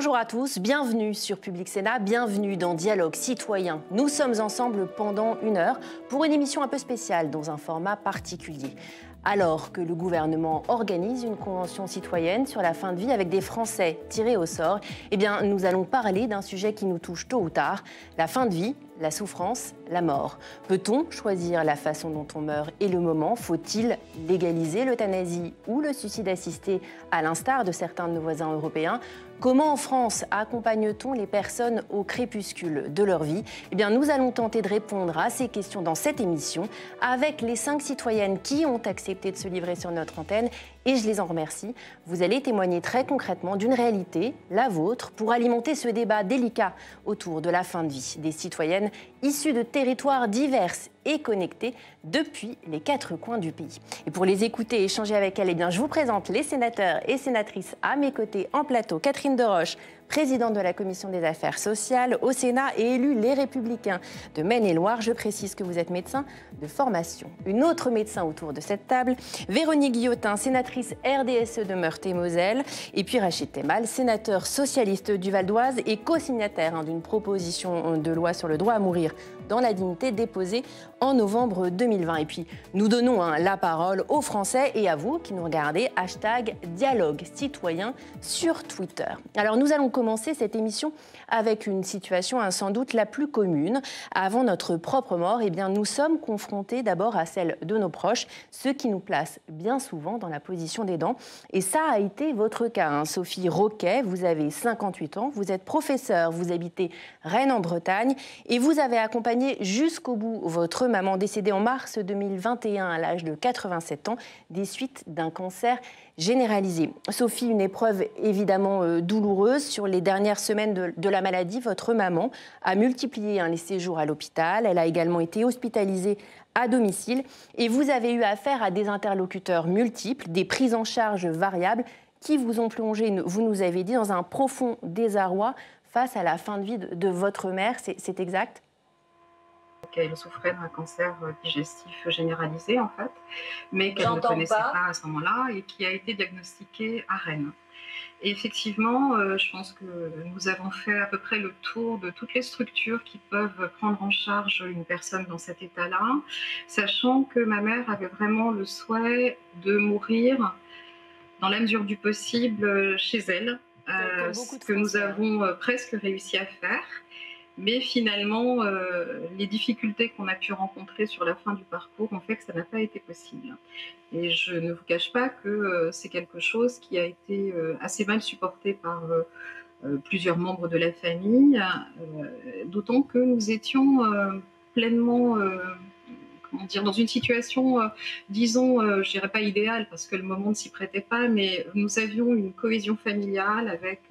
Bonjour à tous, bienvenue sur Public Sénat, bienvenue dans Dialogue Citoyen. Nous sommes ensemble pendant 1 heure pour une émission un peu spéciale dans un format particulier. Alors que le gouvernement organise une convention citoyenne sur la fin de vie avec des Français tirés au sort, nous allons parler d'un sujet qui nous touche tôt ou tard, la fin de vie, la souffrance, la mort. Peut-on choisir la façon dont on meurt et le moment? Faut-il légaliser l'euthanasie ou le suicide assisté à l'instar de certains de nos voisins européens? Comment en France accompagne-t-on les personnes au crépuscule de leur vie? Nous allons tenter de répondre à ces questions dans cette émission avec les 5 citoyennes qui ont accepté de se livrer sur notre antenne et je les en remercie. Vous allez témoigner très concrètement d'une réalité, la vôtre, pour alimenter ce débat délicat autour de la fin de vie des citoyennes issues de territoires divers et connectés depuis les 4 coins du pays. Et pour les écouter et échanger avec elles, je vous présente les sénateurs et sénatrices à mes côtés en plateau. Catherine Deroche, présidente de la Commission des Affaires sociales au Sénat et élue Les Républicains de Maine-et-Loire. Je précise que vous êtes médecin de formation. Une autre médecin autour de cette table, Véronique Guillotin, sénatrice RDSE de Meurthe-et-Moselle. Et puis Rachid Temal, sénateur socialiste du Val-d'Oise et co-signataire d'une proposition de loi sur le droit à mourir dans la dignité déposée en novembre 2020. Et puis nous donnons la parole aux Français et à vous qui nous regardez, #dialogue citoyen sur Twitter. Alors nous allons commencer cette émission avec une situation sans doute la plus commune. Avant notre propre mort, nous sommes confrontés d'abord à celle de nos proches, ce qui nous place bien souvent dans la position d'aidant. Et ça a été votre cas, Sophie Roquet, vous avez 58 ans, vous êtes professeure, vous habitez Rennes en Bretagne et vous avez accompagné jusqu'au bout votre maman décédée en mars 2021 à l'âge de 87 ans des suites d'un cancer généralisé. Sophie, une épreuve évidemment douloureuse. Sur les dernières semaines de la maladie, votre maman a multiplié les séjours à l'hôpital. Elle a également été hospitalisée à domicile. Et vous avez eu affaire à des interlocuteurs multiples, des prises en charge variables qui vous ont plongé, vous nous avez dit, dans un profond désarroi face à la fin de vie de votre mère. C'est exact ? Qu'elle souffrait d'un cancer digestif généralisé en fait, mais qu'elle ne connaissait pas à ce moment-là et qui a été diagnostiqué à Rennes. Et effectivement, je pense que nous avons fait à peu près le tour de toutes les structures qui peuvent prendre en charge une personne dans cet état-là, sachant que ma mère avait vraiment le souhait de mourir dans la mesure du possible chez elle, ce que nous avons presque réussi à faire. Mais finalement, les difficultés qu'on a pu rencontrer sur la fin du parcours ont fait que ça n'a pas été possible. Et je ne vous cache pas que c'est quelque chose qui a été assez mal supporté par plusieurs membres de la famille, d'autant que nous étions pleinement... dans une situation, disons, je dirais pas idéale parce que le moment ne s'y prêtait pas, mais nous avions une cohésion familiale avec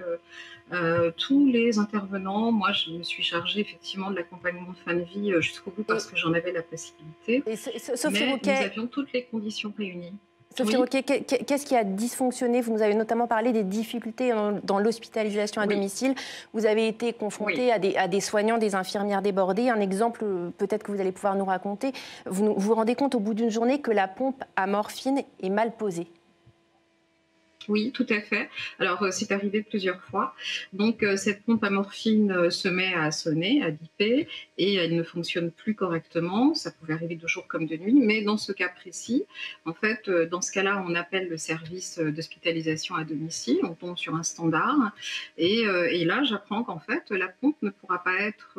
tous les intervenants. Moi, je me suis chargée effectivement de l'accompagnement de fin de vie jusqu'au bout parce que j'en avais la possibilité. Mais nous avions toutes les conditions réunies. Sophie Roquet, qu'est-ce qui a dysfonctionné? Vous nous avez notamment parlé des difficultés dans l'hospitalisation à domicile. Vous avez été confronté à des soignants, des infirmières débordées. Un exemple peut-être que vous allez pouvoir nous raconter. Vous vous rendez compte au bout d'une journée que la pompe à morphine est mal posée? Oui, tout à fait. Alors, c'est arrivé plusieurs fois. Donc, cette pompe à morphine se met à sonner, à biper, et elle ne fonctionne plus correctement. Ça pouvait arriver de jour comme de nuit, mais dans ce cas précis, en fait, dans ce cas-là, on appelle le service d'hospitalisation à domicile, on tombe sur un standard, et là, j'apprends qu'en fait, la pompe ne pourra pas être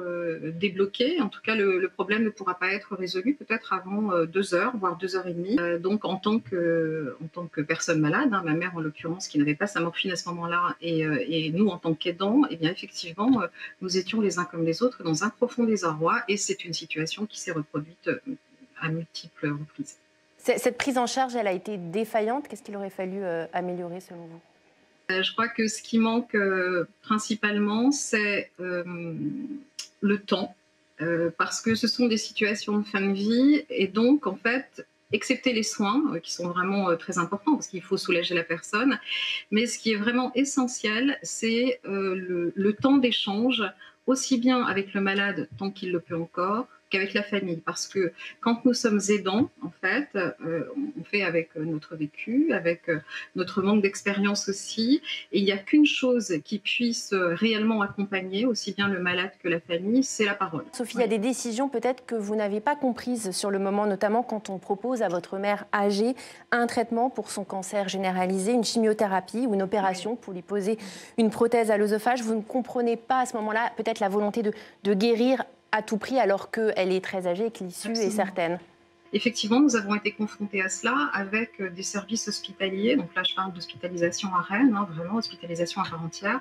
débloquée. En tout cas, le problème ne pourra pas être résolu peut-être avant 2 heures, voire 2 heures et demie. Donc, en tant que personne malade, ma mère en l'occurrence, qui n'avait pas sa morphine à ce moment-là, et nous, en tant qu'aidants, effectivement, nous étions les uns comme les autres dans un profond désarroi, et c'est une situation qui s'est reproduite à multiples reprises. Cette prise en charge, elle a été défaillante. Qu'est-ce qu'il aurait fallu améliorer selon vous? Je crois que ce qui manque principalement, c'est le temps, parce que ce sont des situations de fin de vie, et donc, en fait, excepté les soins, qui sont vraiment très importants, parce qu'il faut soulager la personne. Mais ce qui est vraiment essentiel, c'est le temps d'échange, aussi bien avec le malade, tant qu'il le peut encore, qu'avec la famille. Parce que quand nous sommes aidants, en fait, on fait avec notre vécu, avec notre manque d'expérience aussi. Et il n'y a qu'une chose qui puisse réellement accompagner aussi bien le malade que la famille, c'est la parole. Sophie, il y a des décisions peut-être que vous n'avez pas comprises sur le moment, notamment quand on propose à votre mère âgée un traitement pour son cancer généralisé, une chimiothérapie ou une opération pour lui poser une prothèse à l'œsophage. Vous ne comprenez pas à ce moment-là peut-être la volonté de guérir à tout prix alors qu'elle est très âgée et que l'issue est certaine. Effectivement, nous avons été confrontés à cela avec des services hospitaliers, donc là je parle d'hospitalisation à Rennes, hein, vraiment hospitalisation à part entière,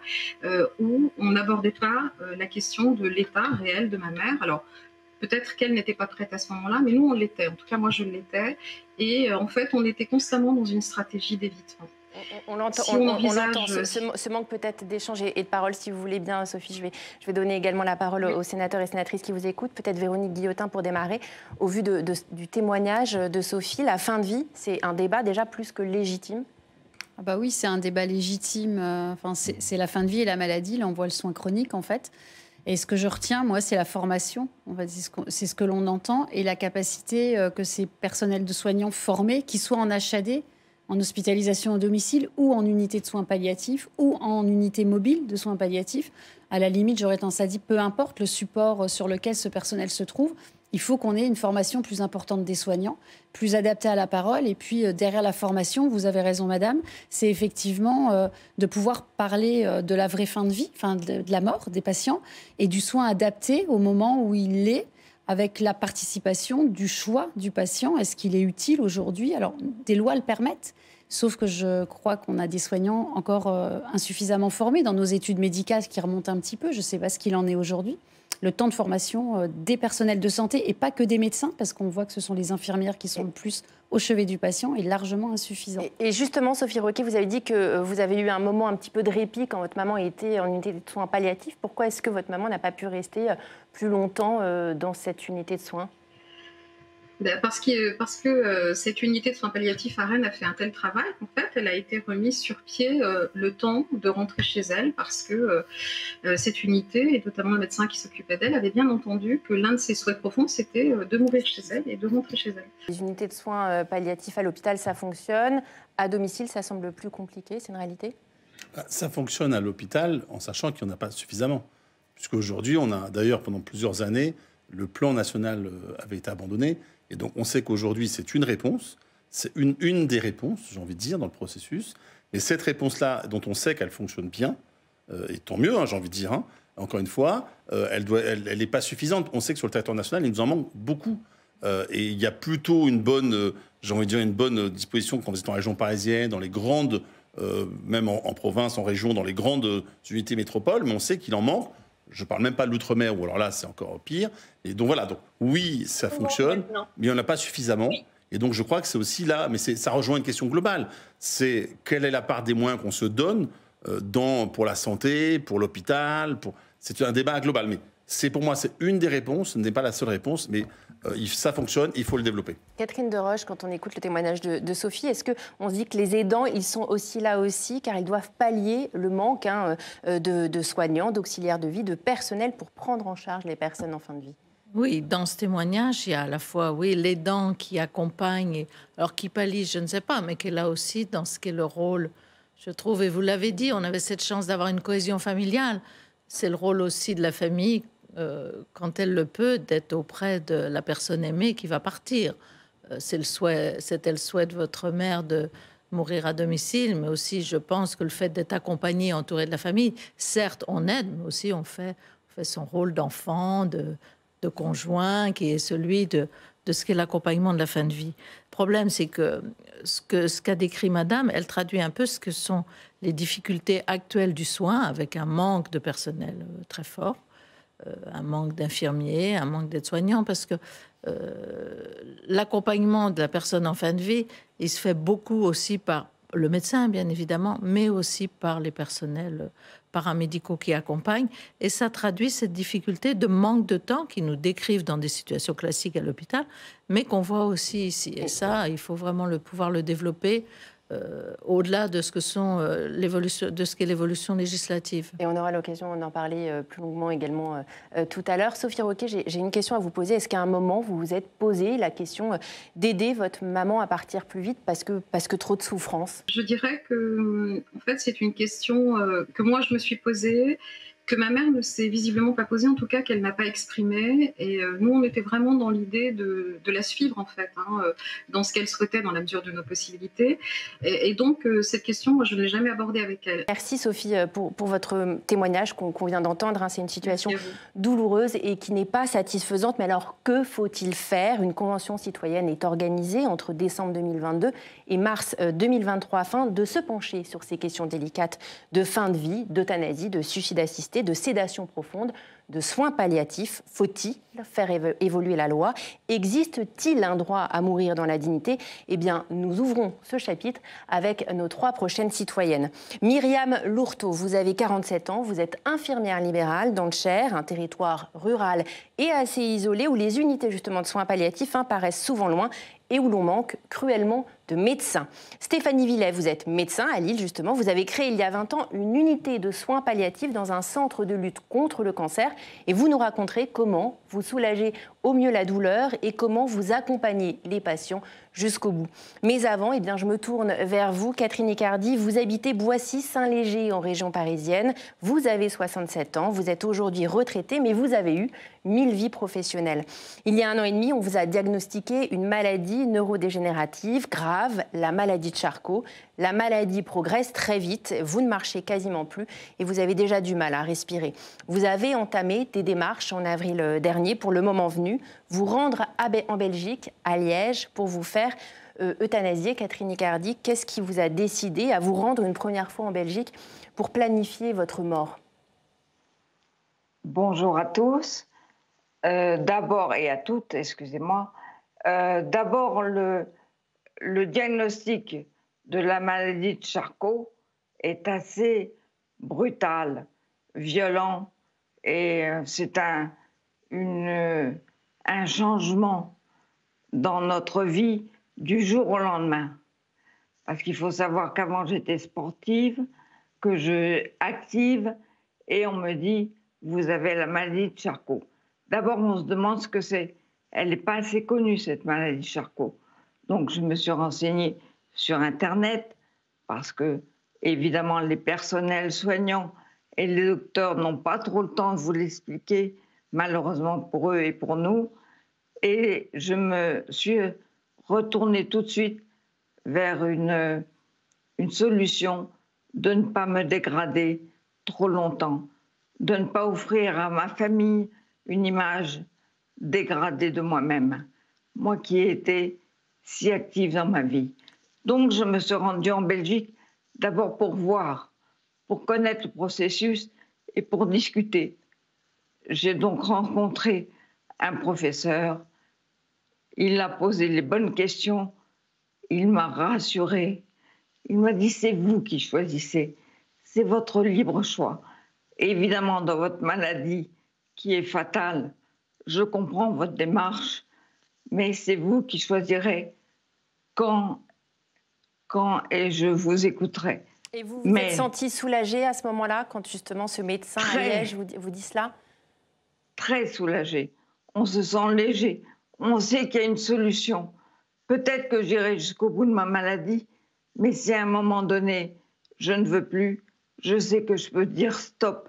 où on n'abordait pas la question de l'état réel de ma mère. Alors peut-être qu'elle n'était pas prête à ce moment-là, mais nous on l'était, en tout cas moi je l'étais, et en fait on était constamment dans une stratégie d'évitement. On l'entend, ce manque peut-être d'échange et de parole, si vous voulez bien, Sophie. Je vais donner également la parole aux sénateurs et sénatrices qui vous écoutent. Peut-être Véronique Guillotin pour démarrer. Au vu du témoignage de Sophie, la fin de vie, c'est un débat déjà plus que légitime. Ah bah oui, c'est un débat légitime. Enfin, c'est la fin de vie et la maladie. Là, on voit le soin chronique, en fait. Et ce que je retiens, moi, c'est la formation. C'est ce que l'on entend et la capacité que ces personnels de soignants formés, qui soient en HAD, en hospitalisation au domicile ou en unité de soins palliatifs ou en unité mobile de soins palliatifs. À la limite, j'aurais tendance à dire, peu importe le support sur lequel ce personnel se trouve, il faut qu'on ait une formation plus importante des soignants, plus adaptée à la parole. Et puis, derrière la formation, vous avez raison, madame, c'est effectivement de pouvoir parler de la vraie fin de vie, de la mort des patients et du soin adapté au moment où il l'est, avec la participation du choix du patient. Est-ce qu'il est utile aujourd'hui? Alors, des lois le permettent, sauf que je crois qu'on a des soignants encore insuffisamment formés dans nos études médicales qui remontent un petit peu. Je ne sais pas ce qu'il en est aujourd'hui. Le temps de formation des personnels de santé, et pas que des médecins, parce qu'on voit que ce sont les infirmières qui sont le plus au chevet du patient, est largement insuffisant. Et justement, Sophie Roquet, vous avez dit que vous avez eu un moment un petit peu de répit quand votre maman était en unité de soins palliatifs. Pourquoi est-ce que votre maman n'a pas pu rester plus longtemps dans cette unité de soins? Parce que cette unité de soins palliatifs à Rennes a fait un tel travail qu'en fait, elle a été remise sur pied le temps de rentrer chez elle, parce que cette unité, et notamment le médecin qui s'occupait d'elle, avait bien entendu que l'un de ses souhaits profonds, c'était de mourir chez elle et de rentrer chez elle. Les unités de soins palliatifs à l'hôpital, ça fonctionne. À domicile, ça semble plus compliqué, c'est une réalité? Ça fonctionne à l'hôpital en sachant qu'il n'y en a pas suffisamment. Puisqu'aujourd'hui, on a d'ailleurs pendant plusieurs années, le plan national avait été abandonné. Et donc, on sait qu'aujourd'hui, c'est une réponse. C'est une des réponses, j'ai envie de dire, dans le processus. Mais cette réponse-là, dont on sait qu'elle fonctionne bien, et tant mieux, hein, j'ai envie de dire, hein, encore une fois, elle n'est pas suffisante. On sait que sur le territoire national, il nous en manque beaucoup. Et il y a plutôt une bonne, j'ai envie de dire, une bonne disposition quand vous êtes en région parisienne, dans les grandes, même en province, en région, dans les grandes unités métropoles. Mais on sait qu'il en manque. Je ne parle même pas de l'outre-mer, où alors là, c'est encore pire. Et donc voilà, donc, oui, ça fonctionne, mais il n'y en a pas suffisamment. Oui. Et donc je crois que c'est aussi là, mais ça rejoint une question globale. C'est quelle est la part des moyens qu'on se donne pour la santé, pour l'hôpital. C'est un débat global. Mais pour moi, c'est une des réponses, ce n'est pas la seule réponse, mais ça fonctionne, il faut le développer. Catherine Deroche, quand on écoute le témoignage de Sophie, est-ce qu'on se dit que les aidants, ils sont aussi là aussi, car ils doivent pallier le manque de soignants, d'auxiliaires de vie, de personnel pour prendre en charge les personnes en fin de vie? Oui, dans ce témoignage, il y a à la fois l'aidant qui accompagne, alors qui pallie, je ne sais pas, mais qui est là aussi dans ce qu'est le rôle, je trouve, et vous l'avez dit, on avait cette chance d'avoir une cohésion familiale. C'est le rôle aussi de la famille, quand elle le peut, d'être auprès de la personne aimée qui va partir. C'était le souhait de votre mère de mourir à domicile, mais aussi, je pense que le fait d'être accompagné, entouré de la famille, certes, on aide, mais aussi on fait son rôle d'enfant, de conjoint, qui est celui de ce qu'est l'accompagnement de la fin de vie. Le problème, c'est que ce qu'a décrit madame, elle traduit un peu ce que sont les difficultés actuelles du soin, avec un manque de personnel très fort, un manque d'infirmiers, un manque d'aides-soignants, parce que l'accompagnement de la personne en fin de vie, il se fait beaucoup aussi par le médecin, bien évidemment, mais aussi par les personnels paramédicaux qui accompagnent. Et ça traduit cette difficulté de manque de temps qui nous décrivent dans des situations classiques à l'hôpital, mais qu'on voit aussi ici. Et ça, il faut vraiment pouvoir le développer au-delà de ce que sont de ce qu'est l'évolution législative. Et on aura l'occasion d'en parler plus longuement également tout à l'heure. Sophie Roquet, j'ai une question à vous poser. Est-ce qu'à un moment, vous vous êtes posé la question d'aider votre maman à partir plus vite parce que trop de souffrance? Je dirais que, en fait, c'est une question que moi, je me suis posée, que ma mère ne s'est visiblement pas posée, en tout cas qu'elle n'a pas exprimée. Et nous, on était vraiment dans l'idée de la suivre, en fait, dans ce qu'elle souhaitait, dans la mesure de nos possibilités. Et donc, cette question, moi, je ne l'ai jamais abordée avec elle. Merci Sophie pour votre témoignage qu'on vient d'entendre. C'est une situation douloureuse et qui n'est pas satisfaisante. Mais alors, que faut-il faire? Une convention citoyenne est organisée entre décembre 2022 et mars 2023 afin de se pencher sur ces questions délicates de fin de vie, d'euthanasie, de suicide assisté, de sédation profonde, de soins palliatifs. Faut-il faire évoluer la loi? Existe-t-il un droit à mourir dans la dignité? Eh bien, nous ouvrons ce chapitre avec nos 3 prochaines citoyennes. Myriam Lourteau, vous avez 47 ans, vous êtes infirmière libérale dans le Cher, un territoire rural et assez isolé où les unités justement de soins palliatifs paraissent souvent loin et où l'on manque cruellement de médecins. Stéphanie Villet, vous êtes médecin à Lille, justement. Vous avez créé il y a 20 ans une unité de soins palliatifs dans un centre de lutte contre le cancer. Et vous nous raconterez comment vous soulagez au mieux la douleur et comment vous accompagnez les patients jusqu'au bout. Mais avant, eh bien, je me tourne vers vous, Catherine Icardi. Vous habitez Boissy-Saint-Léger en région parisienne. Vous avez 67 ans. Vous êtes aujourd'hui retraitée, mais vous avez eu 1000 vies professionnelles. Il y a 1 an et demi, on vous a diagnostiqué une maladie neurodégénérative grave, la maladie de Charcot. La maladie progresse très vite, vous ne marchez quasiment plus et vous avez déjà du mal à respirer. Vous avez entamé des démarches en avril dernier, pour le moment venu, vous rendre en Belgique, à Liège, pour vous faire euthanasier. Catherine Icardi, qu'est-ce qui vous a décidé à vous rendre une première fois en Belgique pour planifier votre mort? Bonjour à tous. D'abord et à toutes, excusez-moi. D'abord, le diagnostic de la maladie de Charcot est assez brutal, violent, et c'est un changement dans notre vie du jour au lendemain. Parce qu'il faut savoir qu'avant j'étais sportive, que je active, et on me dit vous avez la maladie de Charcot. D'abord on se demande ce que c'est. Elle n'est pas assez connue, cette maladie de Charcot. Donc je me suis renseignée sur Internet parce que, évidemment, les personnels soignants et les docteurs n'ont pas trop le temps de vous l'expliquer, malheureusement pour eux et pour nous. Et je me suis retournée tout de suite vers une solution de ne pas me dégrader trop longtemps, de ne pas offrir à ma famille une image dégradée de moi-même, moi qui ai été si active dans ma vie. Donc je me suis rendue en Belgique d'abord pour voir, pour connaître le processus et pour discuter. J'ai donc rencontré un professeur, il a posé les bonnes questions, il m'a rassurée, il m'a dit c'est vous qui choisissez, c'est votre libre choix. Et évidemment dans votre maladie qui est fatale, je comprends votre démarche, mais c'est vous qui choisirez quand et je vous écouterai. Et vous vous êtes sentie soulagée à ce moment-là, quand justement ce médecin à Liège vous dit cela? Très soulagée. On se sent léger. On sait qu'il y a une solution. Peut-être que j'irai jusqu'au bout de ma maladie, mais si à un moment donné, je ne veux plus, je sais que je peux dire stop.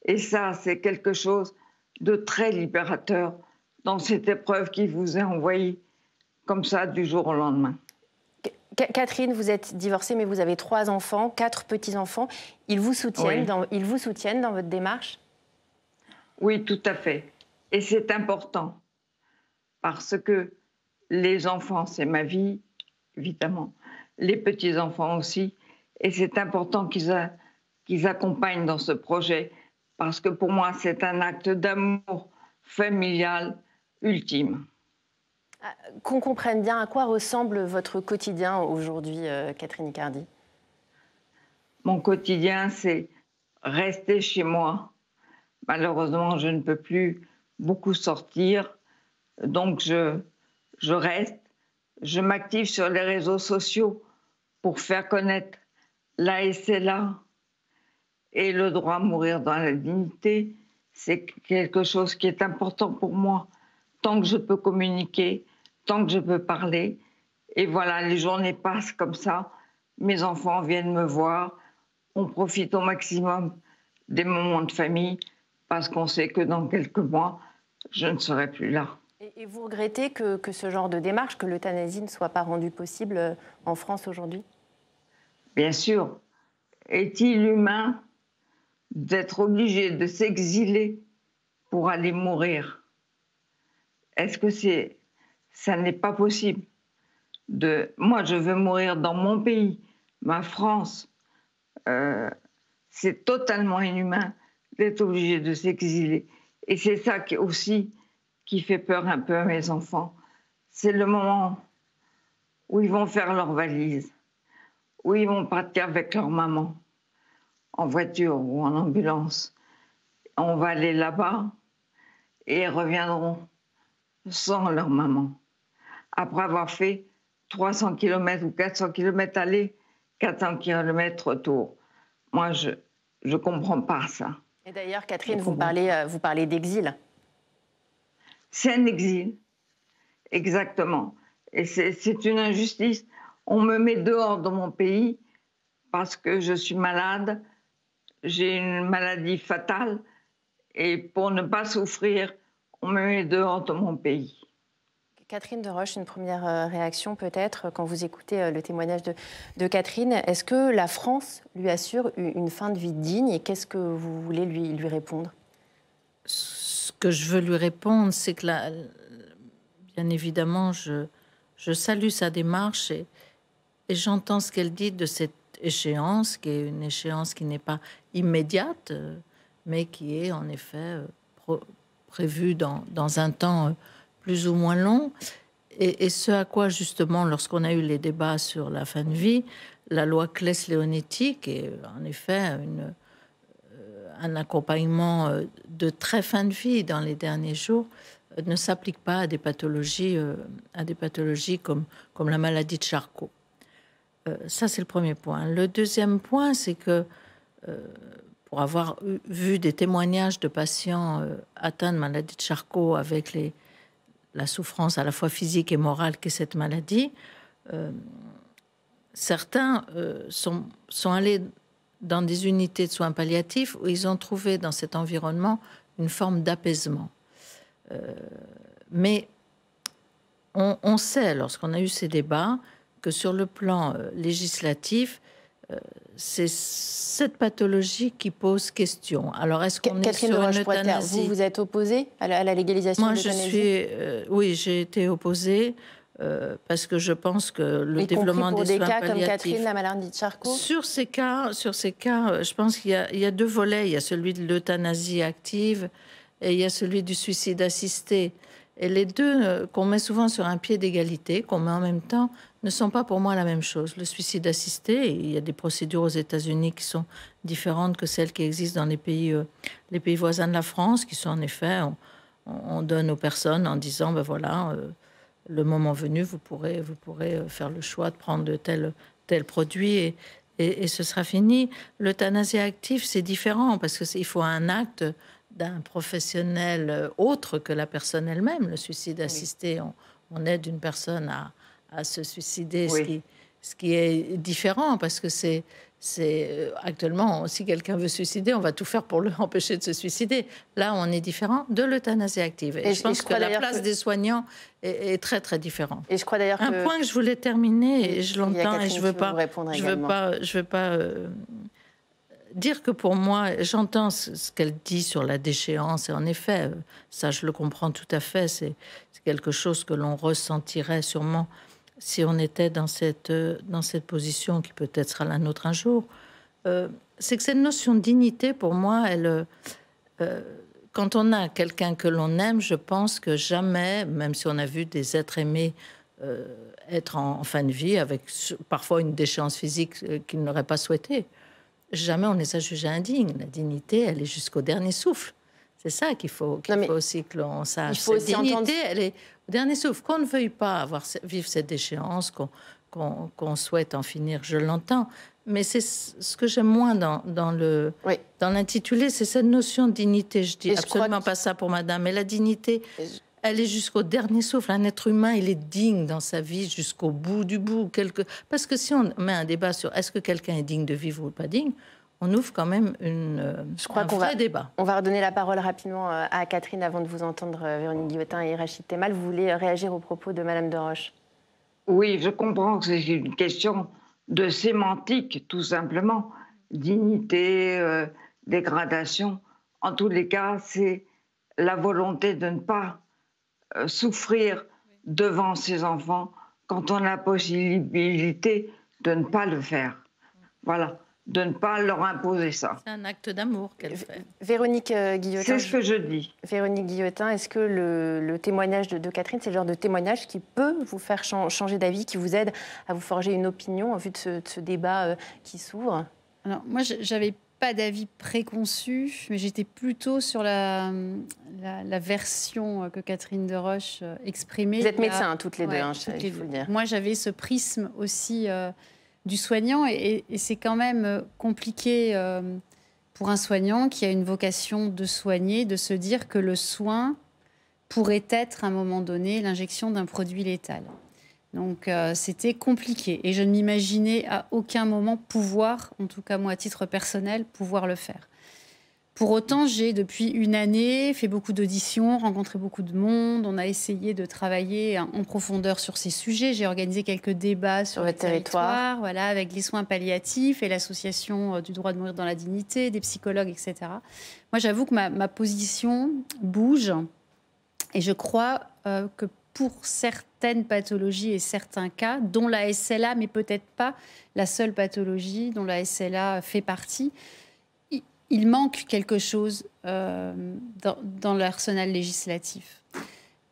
Et ça, c'est quelque chose de très libérateur dans cette épreuve qui vous est envoyée comme ça du jour au lendemain. Catherine, vous êtes divorcée, mais vous avez 3 enfants, 4 petits-enfants. Ils vous soutiennent, oui. Dans votre démarche? Oui, tout à fait. Et c'est important, parce que les enfants, c'est ma vie, évidemment. Les petits-enfants aussi. Et c'est important qu'ils accompagnent dans ce projet, parce que pour moi, c'est un acte d'amour familial ultime. Qu'on comprenne bien à quoi ressemble votre quotidien aujourd'hui, Catherine Icardi. Mon quotidien, c'est rester chez moi. Malheureusement, je ne peux plus beaucoup sortir, donc je reste. Je m'active sur les réseaux sociaux pour faire connaître la SLA et le droit à mourir dans la dignité, c'est quelque chose qui est important pour moi. Tant que je peux communiquer, tant que je peux parler. Et voilà, les journées passent comme ça. Mes enfants viennent me voir. On profite au maximum des moments de famille parce qu'on sait que dans quelques mois, je ne serai plus là. Et vous regrettez que ce genre de démarche, que l'euthanasie ne soit pas rendue possible en France aujourd'hui? Bien sûr. Est-il humain d'être obligé de s'exiler pour aller mourir? Est-ce que ça n'est pas possible? Moi, je veux mourir dans mon pays, ma France. C'est totalement inhumain d'être obligé de s'exiler. Et c'est ça qui fait peur un peu à mes enfants. C'est le moment où ils vont faire leurs valises, où ils vont partir avec leur maman, en voiture ou en ambulance. On va aller là-bas et ils reviendront sans leur maman. Après avoir fait 300 km ou 400 km aller, 400 km retour. Moi, je ne comprends pas ça. Et d'ailleurs, Catherine, vous parlez d'exil. C'est un exil, exactement. Et c'est une injustice. On me met dehors de mon pays parce que je suis malade, j'ai une maladie fatale, et pour ne pas souffrir, on me met dehors de mon pays. Catherine Deroche, une première réaction peut-être quand vous écoutez le témoignage de Catherine. Est-ce que la France lui assure une fin de vie digne et qu'est-ce que vous voulez lui répondre? Ce que je veux lui répondre, c'est que bien évidemment, je salue sa démarche et j'entends ce qu'elle dit de cette échéance, qui est une échéance qui n'est pas immédiate, mais qui est en effet prévue dans un temps plus ou moins long, et ce à quoi justement, lorsqu'on a eu les débats sur la fin de vie, la loi Claes-Leonetti, qui est en effet un accompagnement de très fin de vie dans les derniers jours, ne s'applique pas à des pathologies comme la maladie de Charcot. Ça, c'est le premier point. Le deuxième point, c'est que pour avoir vu des témoignages de patients atteints de maladie de Charcot avec la souffrance à la fois physique et morale qu'est cette maladie, certains sont allés dans des unités de soins palliatifs où ils ont trouvé dans cet environnement une forme d'apaisement. Mais on sait, lorsqu'on a eu ces débats, que sur le plan législatif, c'est cette pathologie qui pose question. Alors, est-ce qu'on est sur une euthanasie? Vous êtes opposée à la légalisation de l'euthanasie? Oui, j'ai été opposée parce que je pense que le développement des soins palliatifs... pour des cas comme Catherine, la maladie de Charcot? Sur ces cas, je pense qu'il y a deux volets. Il y a celui de l'euthanasie active et il y a celui du suicide assisté. Et les deux, qu'on met souvent sur un pied d'égalité, qu'on met en même temps, ne sont pas pour moi la même chose. Le suicide assisté, il y a des procédures aux États-Unis qui sont différentes que celles qui existent dans les pays voisins de la France, qui sont en effet, on donne aux personnes en disant, ben voilà, le moment venu, vous pourrez faire le choix de prendre de tel produit et ce sera fini. L'euthanasie active, c'est différent parce qu'il faut un acte d'un professionnel autre que la personne elle-même. Le suicide assisté, on aide une personne à se suicider, ce qui est différent parce que c'est actuellement, si quelqu'un veut suicider, on va tout faire pour l'empêcher de se suicider. Là, on est différent de l'euthanasie active. Et je pense que la place des soignants est très, très différente. Et je crois d'ailleurs un point que je voulais terminer, et je l'entends, et je veux pas dire que pour moi, j'entends ce qu'elle dit sur la déchéance, et en effet, ça je le comprends tout à fait, c'est quelque chose que l'on ressentirait sûrement si on était dans cette position qui peut-être sera la nôtre un jour. C'est que cette notion de dignité, pour moi, quand on a quelqu'un que l'on aime, je pense que jamais, même si on a vu des êtres aimés être en fin de vie, avec parfois une déchéance physique qu'ils n'auraient pas souhaité, jamais on les a jugés indignes. La dignité, elle est jusqu'au dernier souffle. C'est ça qu'il faut aussi que l'on sache. Il faut aussi dignité, entendre... elle est au dernier souffle. Qu'on ne veuille pas vivre cette déchéance, qu'on souhaite en finir, je l'entends. Mais c'est ce que j'aime moins dans l'intitulé, c'est cette notion de dignité. Je dis absolument pas ça pour madame, mais la dignité, elle est jusqu'au dernier souffle. Un être humain, il est digne dans sa vie jusqu'au bout du bout. Parce que si on met un débat sur est-ce que quelqu'un est digne de vivre ou pas digne, on ouvre quand même un vrai débat. On va redonner la parole rapidement à Catherine avant de vous entendre, Véronique Guillotin et Rachid Temal. Vous voulez réagir aux propos de madame de Roche? Oui, je comprends que c'est une question de sémantique, tout simplement. Dignité, dégradation. En tous les cas, c'est la volonté de ne pas souffrir devant ses enfants quand on a la possibilité de ne pas le faire. Voilà, de ne pas leur imposer ça. C'est un acte d'amour qu'elle fait. Véronique Guillotin. C'est ce que je dis. Véronique Guillotin, est-ce que le témoignage de Catherine, c'est le genre de témoignage qui peut vous faire changer d'avis, qui vous aide à vous forger une opinion en vue de ce débat qui s'ouvre? Alors, moi, j'avais pas d'avis préconçu, mais j'étais plutôt sur la version que Catherine de Roche exprimait. Vous êtes médecins, toutes les deux, il faut le dire. Moi, j'avais ce prisme aussi du soignant, et c'est quand même compliqué pour un soignant qui a une vocation de soigner, de se dire que le soin pourrait être, à un moment donné, l'injection d'un produit létal. Donc, c'était compliqué. Et je ne m'imaginais à aucun moment pouvoir, en tout cas moi à titre personnel, pouvoir le faire. Pour autant, j'ai depuis une année fait beaucoup d'auditions, rencontré beaucoup de monde. On a essayé de travailler en profondeur sur ces sujets. J'ai organisé quelques débats sur le territoire, voilà, avec les soins palliatifs et l'association du droit de mourir dans la dignité, des psychologues, etc. Moi, j'avoue que ma position bouge. Et je crois que pour certaines pathologies et certains cas, dont la SLA, mais peut-être pas la seule pathologie dont la SLA fait partie, il manque quelque chose dans l'arsenal législatif.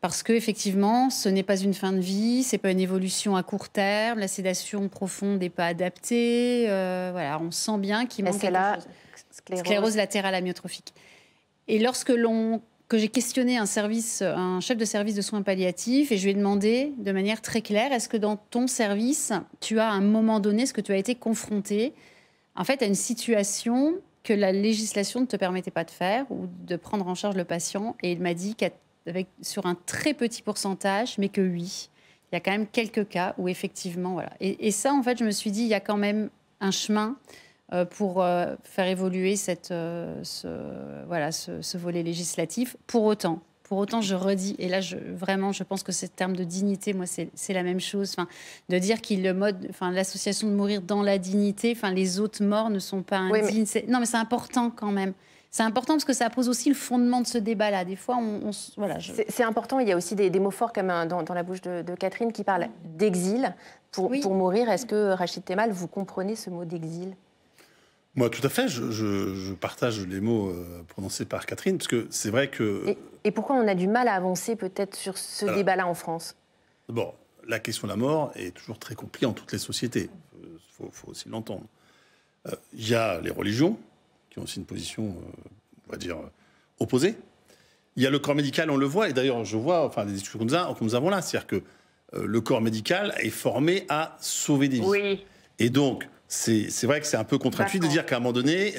Parce qu'effectivement, ce n'est pas une fin de vie, ce n'est pas une évolution à court terme, la sédation profonde n'est pas adaptée. Voilà, on sent bien qu'il manque quelque chose. Sclérose latérale amyotrophique. Et que j'ai questionné un chef de service de soins palliatifs, et je lui ai demandé de manière très claire, est-ce que dans ton service, tu as à un moment donné, est-ce que tu as été confronté en fait, à une situation que la législation ne te permettait pas de faire ou de prendre en charge le patient? Et il m'a dit sur un très petit pourcentage, mais que oui, il y a quand même quelques cas où effectivement, voilà. Et ça, en fait, je me suis dit, il y a quand même un chemin pour faire évoluer ce volet législatif. Pour autant, je redis, et là, vraiment, je pense que ce terme de dignité, moi, c'est la même chose. Enfin, de dire l'association de mourir dans la dignité, enfin, les autres morts ne sont pas indignes. Oui, non, mais c'est important quand même. C'est important parce que ça pose aussi le fondement de ce débat-là. Des fois, voilà. C'est important. Il y a aussi des mots forts comme dans la bouche de Catherine qui parle d'exil pour mourir. Est-ce que, Rachid Temal, vous comprenez ce mot d'exil? Moi, tout à fait. Je partage les mots prononcés par Catherine, parce que c'est vrai que... Et pourquoi on a du mal à avancer peut-être sur ce débat-là en France? D'abord, la question de la mort est toujours très compliquée en toutes les sociétés. Il faut aussi l'entendre. Il y a les religions, qui ont aussi une position, on va dire, opposée. Il y a le corps médical, on le voit, et d'ailleurs, je vois des discussions que nous avons là. C'est-à-dire que le corps médical est formé à sauver des vies. Oui. Et donc... C'est vrai que c'est un peu contre-intuitif de dire qu'à un moment donné...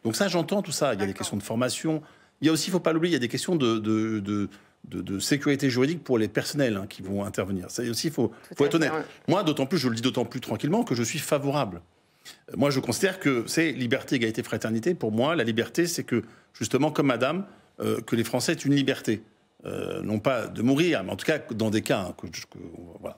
donc ça, j'entends tout ça. Il y a des questions de formation. Il y a aussi, il ne faut pas l'oublier, il y a des questions de sécurité juridique pour les personnels qui vont intervenir. Ça aussi, il faut être honnête. Moi, d'autant plus, je le dis d'autant plus tranquillement, que je suis favorable. Moi, je considère que c'est liberté, égalité, fraternité. Pour moi, la liberté, c'est que, justement, comme madame, que les Français aient une liberté. Non pas de mourir, mais en tout cas, dans des cas... voilà.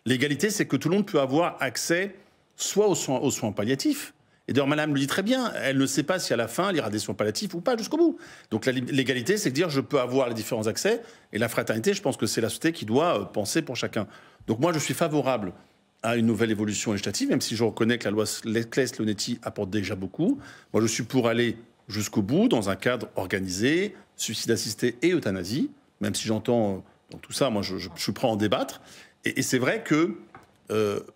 L'égalité, c'est que tout le monde peut avoir accès... soit aux soins palliatifs. Et d'ailleurs, madame le dit très bien, elle ne sait pas si à la fin, elle ira des soins palliatifs ou pas jusqu'au bout. Donc l'égalité, c'est de dire je peux avoir les différents accès. Et la fraternité, je pense que c'est la société qui doit penser pour chacun. Donc moi, je suis favorable à une nouvelle évolution législative, même si je reconnais que la loi Claes-Leonetti apporte déjà beaucoup. Moi, je suis pour aller jusqu'au bout, dans un cadre organisé, suicide assisté et euthanasie. Même si j'entends dans tout ça, moi, je suis prêt à en débattre. Et c'est vrai que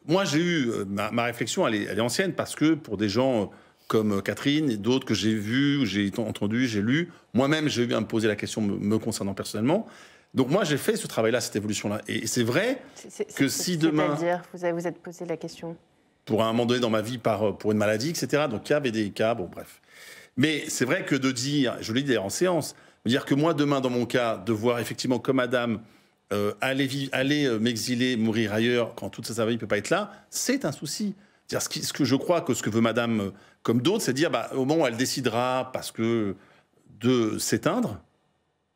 moi, j'ai eu ma réflexion, elle est ancienne, parce que pour des gens comme Catherine et d'autres que j'ai vus, j'ai entendu, j'ai lu, moi-même, j'ai eu à me poser la question me concernant personnellement. Donc moi, j'ai fait ce travail-là, cette évolution-là. Et c'est vrai que si demain... C'est-à-dire, vous êtes posé la question. Pour un moment donné dans ma vie, pour une maladie, etc. Donc il y avait des cas, bon bref. Mais c'est vrai que de dire, je l'ai dit d'ailleurs en séance, de dire que moi, demain, dans mon cas, de voir effectivement comme madame aller m'exiler, mourir ailleurs, quand toute sa vie ne peut pas être là, c'est un souci. Ce que je crois que ce que veut madame, comme d'autres, c'est dire, au moment où elle décidera, parce que de s'éteindre,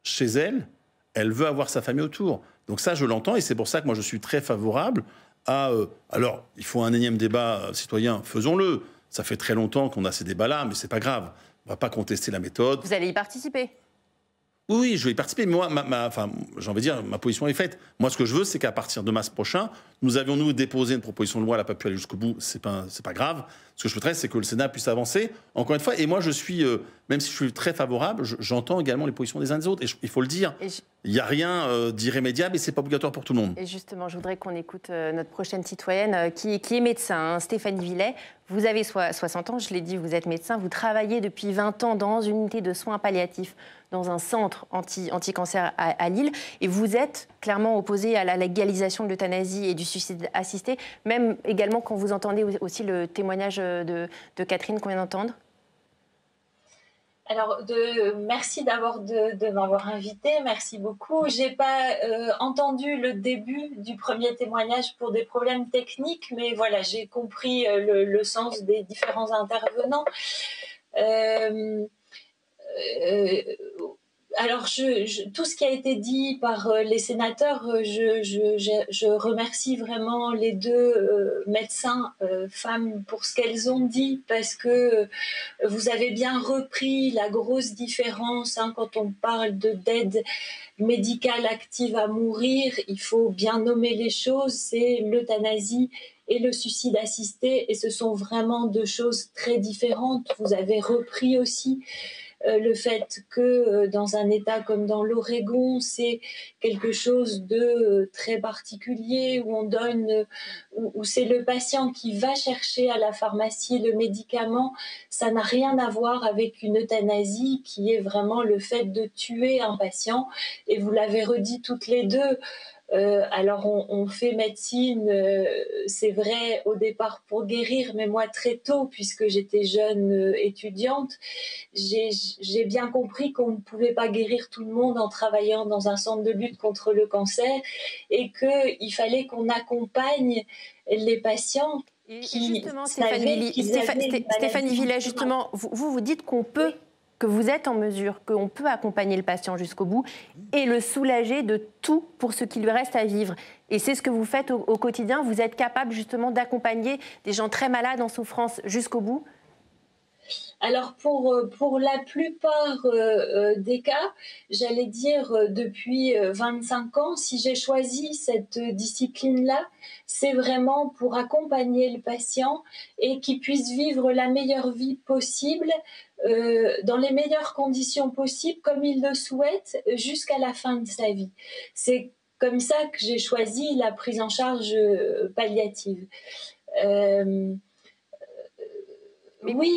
chez elle, elle veut avoir sa famille autour. Donc ça, je l'entends, et c'est pour ça que moi, je suis très favorable à... alors, il faut un énième débat citoyen, faisons-le. Ça fait très longtemps qu'on a ces débats-là, mais c'est pas grave. On va pas contester la méthode. Vous allez y participer? Oui, je vais y participer. Mais moi, j'ai envie de dire, ma position est faite. Moi, ce que je veux, c'est qu'à partir de mars prochain, nous avions déposé une proposition de loi, elle n'a pas pu aller jusqu'au bout, c'est pas grave. Ce que je voudrais, c'est que le Sénat puisse avancer, encore une fois. Et moi, je suis, même si je suis très favorable, j'entends également les positions des uns et des autres. Et il faut le dire, il n'y a rien d'irrémédiable et ce n'est pas obligatoire pour tout le monde. Et justement, je voudrais qu'on écoute notre prochaine citoyenne qui est médecin, Stéphanie Villet. Vous avez 60 ans, je l'ai dit, vous êtes médecin. Vous travaillez depuis 20 ans dans une unité de soins palliatifs, dans un centre anti-cancer à Lille. Et vous êtes clairement opposé à la légalisation de l'euthanasie et du suicide assisté, même également quand vous entendez aussi le témoignage de Catherine qu'on vient d'entendre. Alors, merci d'abord de m'avoir invitée, merci beaucoup. Je n'ai pas entendu le début du premier témoignage pour des problèmes techniques, mais voilà, j'ai compris le sens des différents intervenants. Alors, tout ce qui a été dit par les sénateurs, je remercie vraiment les deux médecins, femmes, pour ce qu'elles ont dit, parce que vous avez bien repris la grosse différence quand on parle d'aide médicale active à mourir. Il faut bien nommer les choses, c'est l'euthanasie et le suicide assisté, et ce sont vraiment deux choses très différentes. Vous avez repris aussi le fait que dans un État comme dans l'Oregon, c'est quelque chose de très particulier, où on donne, où c'est le patient qui va chercher à la pharmacie le médicament. Ça n'a rien à voir avec une euthanasie qui est vraiment le fait de tuer un patient. Et vous l'avez redit toutes les deux. Alors on fait médecine, c'est vrai, au départ pour guérir, mais moi très tôt, puisque j'étais jeune étudiante, j'ai bien compris qu'on ne pouvait pas guérir tout le monde en travaillant dans un centre de lutte contre le cancer, et qu'il fallait qu'on accompagne les patients. Et justement, Stéphanie Villet, justement, vous dites qu'on peut, que vous êtes en mesure, qu'on peut accompagner le patient jusqu'au bout et le soulager de tout pour ce qui lui reste à vivre. Et c'est ce que vous faites au quotidien. Vous êtes capable justement d'accompagner des gens très malades en souffrance jusqu'au bout? Alors pour la plupart des cas, j'allais dire depuis 25 ans, si j'ai choisi cette discipline-là, c'est vraiment pour accompagner le patient et qu'il puisse vivre la meilleure vie possible, dans les meilleures conditions possibles, comme il le souhaite, jusqu'à la fin de sa vie. C'est comme ça que j'ai choisi la prise en charge palliative. Mais oui,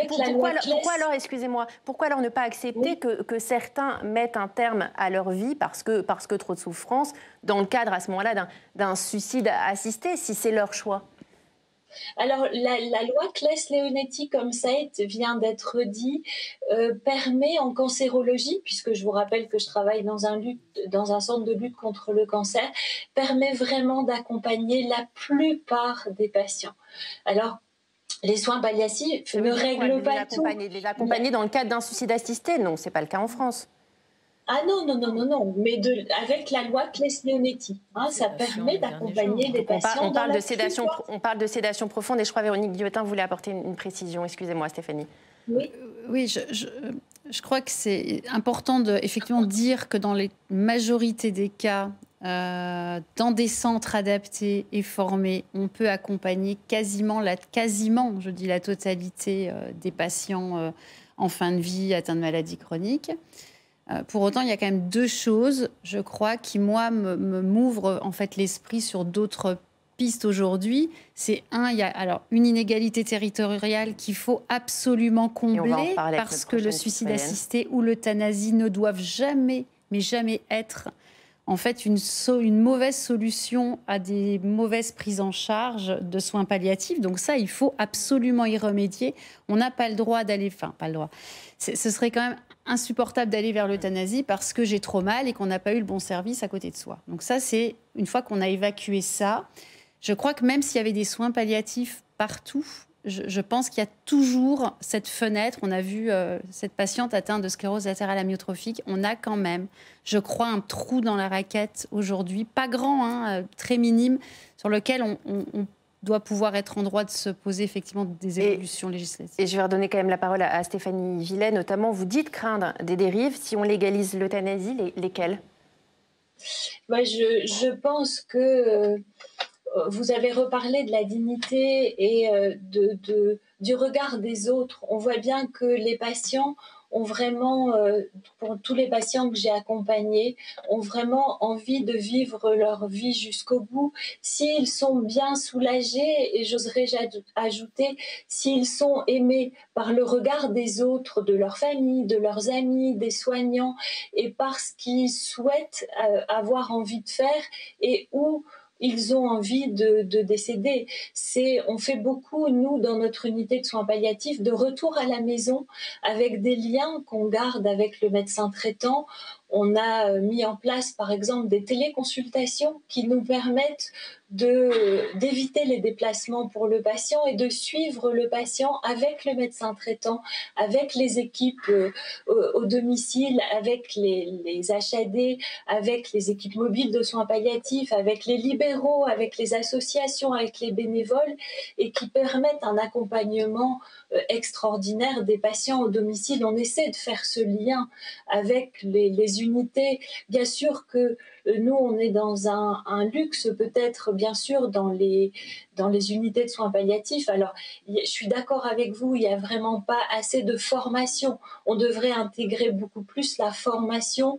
pourquoi alors, excusez-moi, pourquoi alors ne pas accepter que certains mettent un terme à leur vie parce que trop de souffrance dans le cadre à ce moment-là d'un suicide assisté, si c'est leur choix? Alors, la loi Claes-Leonetti, comme ça vient d'être dit, permet en cancérologie, puisque je vous rappelle que je travaille dans un centre de lutte contre le cancer, permet vraiment d'accompagner la plupart des patients. Alors, les soins palliatifs ne règlent pas tout. Les accompagner dans le cadre d'un suicide assisté? Non, ce n'est pas le cas en France. Ah non, mais avec la loi Claes-Leonetti, ça permet d'accompagner les patients. On parle de sédation profonde, et je crois Véronique Guillotin voulait apporter une précision. Excusez-moi, Stéphanie. Oui, je crois que c'est important de effectivement dire que dans les majorités des cas, dans des centres adaptés et formés, on peut accompagner quasiment, je dis la totalité des patients en fin de vie atteints de maladies chroniques. Pour autant, il y a quand même deux choses, je crois, qui, moi, m'ouvrent en fait l'esprit sur d'autres pistes aujourd'hui. C'est il y a alors une inégalité territoriale qu'il faut absolument combler parce que le suicide assisté ou l'euthanasie ne doivent jamais, mais jamais être en fait une mauvaise solution à des mauvaises prises en charge de soins palliatifs. Donc ça, il faut absolument y remédier. On n'a pas le droit d'aller... Enfin, pas le droit. Ce serait quand même insupportable d'aller vers l'euthanasie parce que j'ai trop mal et qu'on n'a pas eu le bon service à côté de soi. Donc ça, c'est une fois qu'on a évacué ça. Je crois que même s'il y avait des soins palliatifs partout, je pense qu'il y a toujours cette fenêtre. On a vu cette patiente atteinte de sclérose latérale amyotrophique. On a quand même, je crois, un trou dans la raquette aujourd'hui, pas grand, hein, très minime, sur lequel on doit pouvoir être en droit de se poser effectivement des évolutions législatives. Et je vais redonner quand même la parole à Stéphanie Villet, notamment. Vous dites craindre des dérives. Si on légalise l'euthanasie, lesquelles ? Je pense que... vous avez reparlé de la dignité et du regard des autres. On voit bien que les patients ont vraiment, pour tous les patients que j'ai accompagnés, ont vraiment envie de vivre leur vie jusqu'au bout. S'ils sont bien soulagés, et j'oserais ajouter, s'ils sont aimés par le regard des autres, de leur famille, de leurs amis, des soignants, et par ce qu'ils souhaitent avoir envie de faire et où ils ont envie de décéder. On fait beaucoup, nous, dans notre unité de soins palliatifs, de retour à la maison avec des liens qu'on garde avec le médecin traitant. On a mis en place, par exemple, des téléconsultations qui nous permettent d'éviter les déplacements pour le patient et de suivre le patient avec le médecin traitant, avec les équipes au domicile, avec les HAD, avec les équipes mobiles de soins palliatifs, avec les libéraux, avec les associations, avec les bénévoles, et qui permettent un accompagnement extraordinaire des patients au domicile. On essaie de faire ce lien avec les unités. Bien sûr que nous, on est dans un luxe peut-être, bien sûr, dans les unités de soins palliatifs. Alors, je suis d'accord avec vous, il n'y a vraiment pas assez de formation. On devrait intégrer beaucoup plus la formation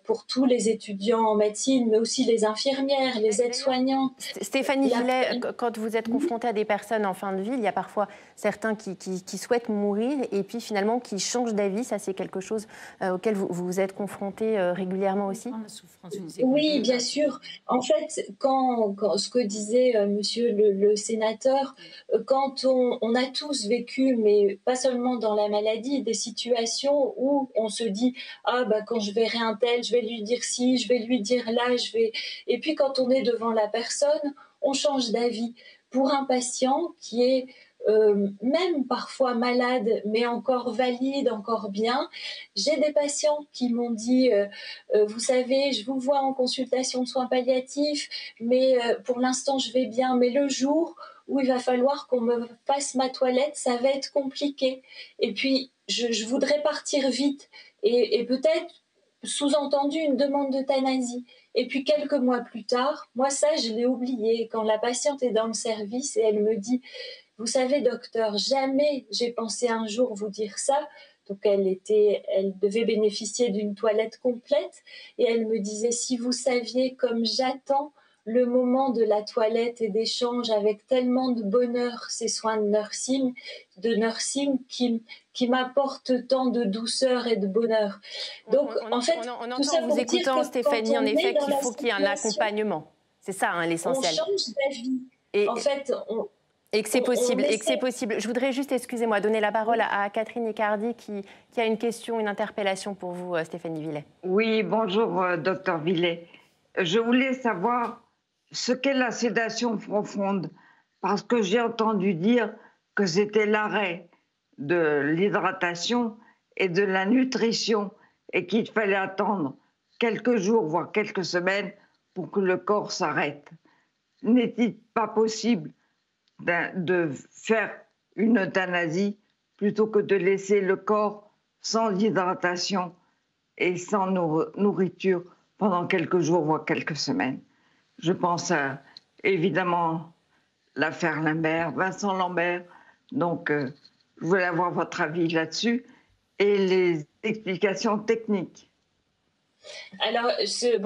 pour tous les étudiants en médecine, mais aussi les infirmières, les aides-soignantes. Stéphanie Villet, quand vous êtes confrontée à des personnes en fin de vie, il y a parfois certains qui souhaitent mourir et puis finalement qui changent d'avis. Ça, c'est quelque chose auquel vous êtes confrontée régulièrement aussi ? Oui, bien sûr. En fait, quand ce que disait monsieur le sénateur, quand on a tous vécu, mais pas seulement dans la maladie, des situations où on se dit « Ah, quand je verrai un tel, je vais lui dire ci, je vais lui dire là, je vais... » Et puis quand on est devant la personne, on change d'avis. Pour un patient qui est même parfois malade, mais encore valide, encore bien. J'ai des patients qui m'ont dit, vous savez, je vous vois en consultation de soins palliatifs, mais pour l'instant je vais bien, mais le jour où il va falloir qu'on me fasse ma toilette, ça va être compliqué. Et puis, je voudrais partir vite. Et peut-être, sous-entendu, une demande d'euthanasie. Et puis, quelques mois plus tard, moi, ça, je l'ai oublié. Quand la patiente est dans le service et elle me dit... Vous savez, docteur, jamais j'ai pensé un jour vous dire ça. Donc, elle devait bénéficier d'une toilette complète. Et elle me disait, si vous saviez comme j'attends le moment de la toilette et d'échange avec tellement de bonheur, ces soins de nursing qui m'apportent tant de douceur et de bonheur. Donc, en fait, on entend en vous écoutant, Stéphanie, en effet, qu'il faut qu'il y ait un accompagnement. C'est ça, hein, l'essentiel. On change d'avis. En fait, et que c'est possible, Je voudrais juste, excusez-moi, donner la parole à Catherine Icardi qui a une question, une interpellation pour vous, Stéphanie Villet. Oui, bonjour, docteur Villet. Je voulais savoir ce qu'est la sédation profonde, parce que j'ai entendu dire que c'était l'arrêt de l'hydratation et de la nutrition et qu'il fallait attendre quelques jours, voire quelques semaines pour que le corps s'arrête. N'est-il pas possible de faire une euthanasie plutôt que de laisser le corps sans hydratation et sans nourriture pendant quelques jours, voire quelques semaines? Je pense à, évidemment, l'affaire Lambert, Vincent Lambert. Donc, je voulais avoir votre avis là-dessus et les explications techniques. Alors, je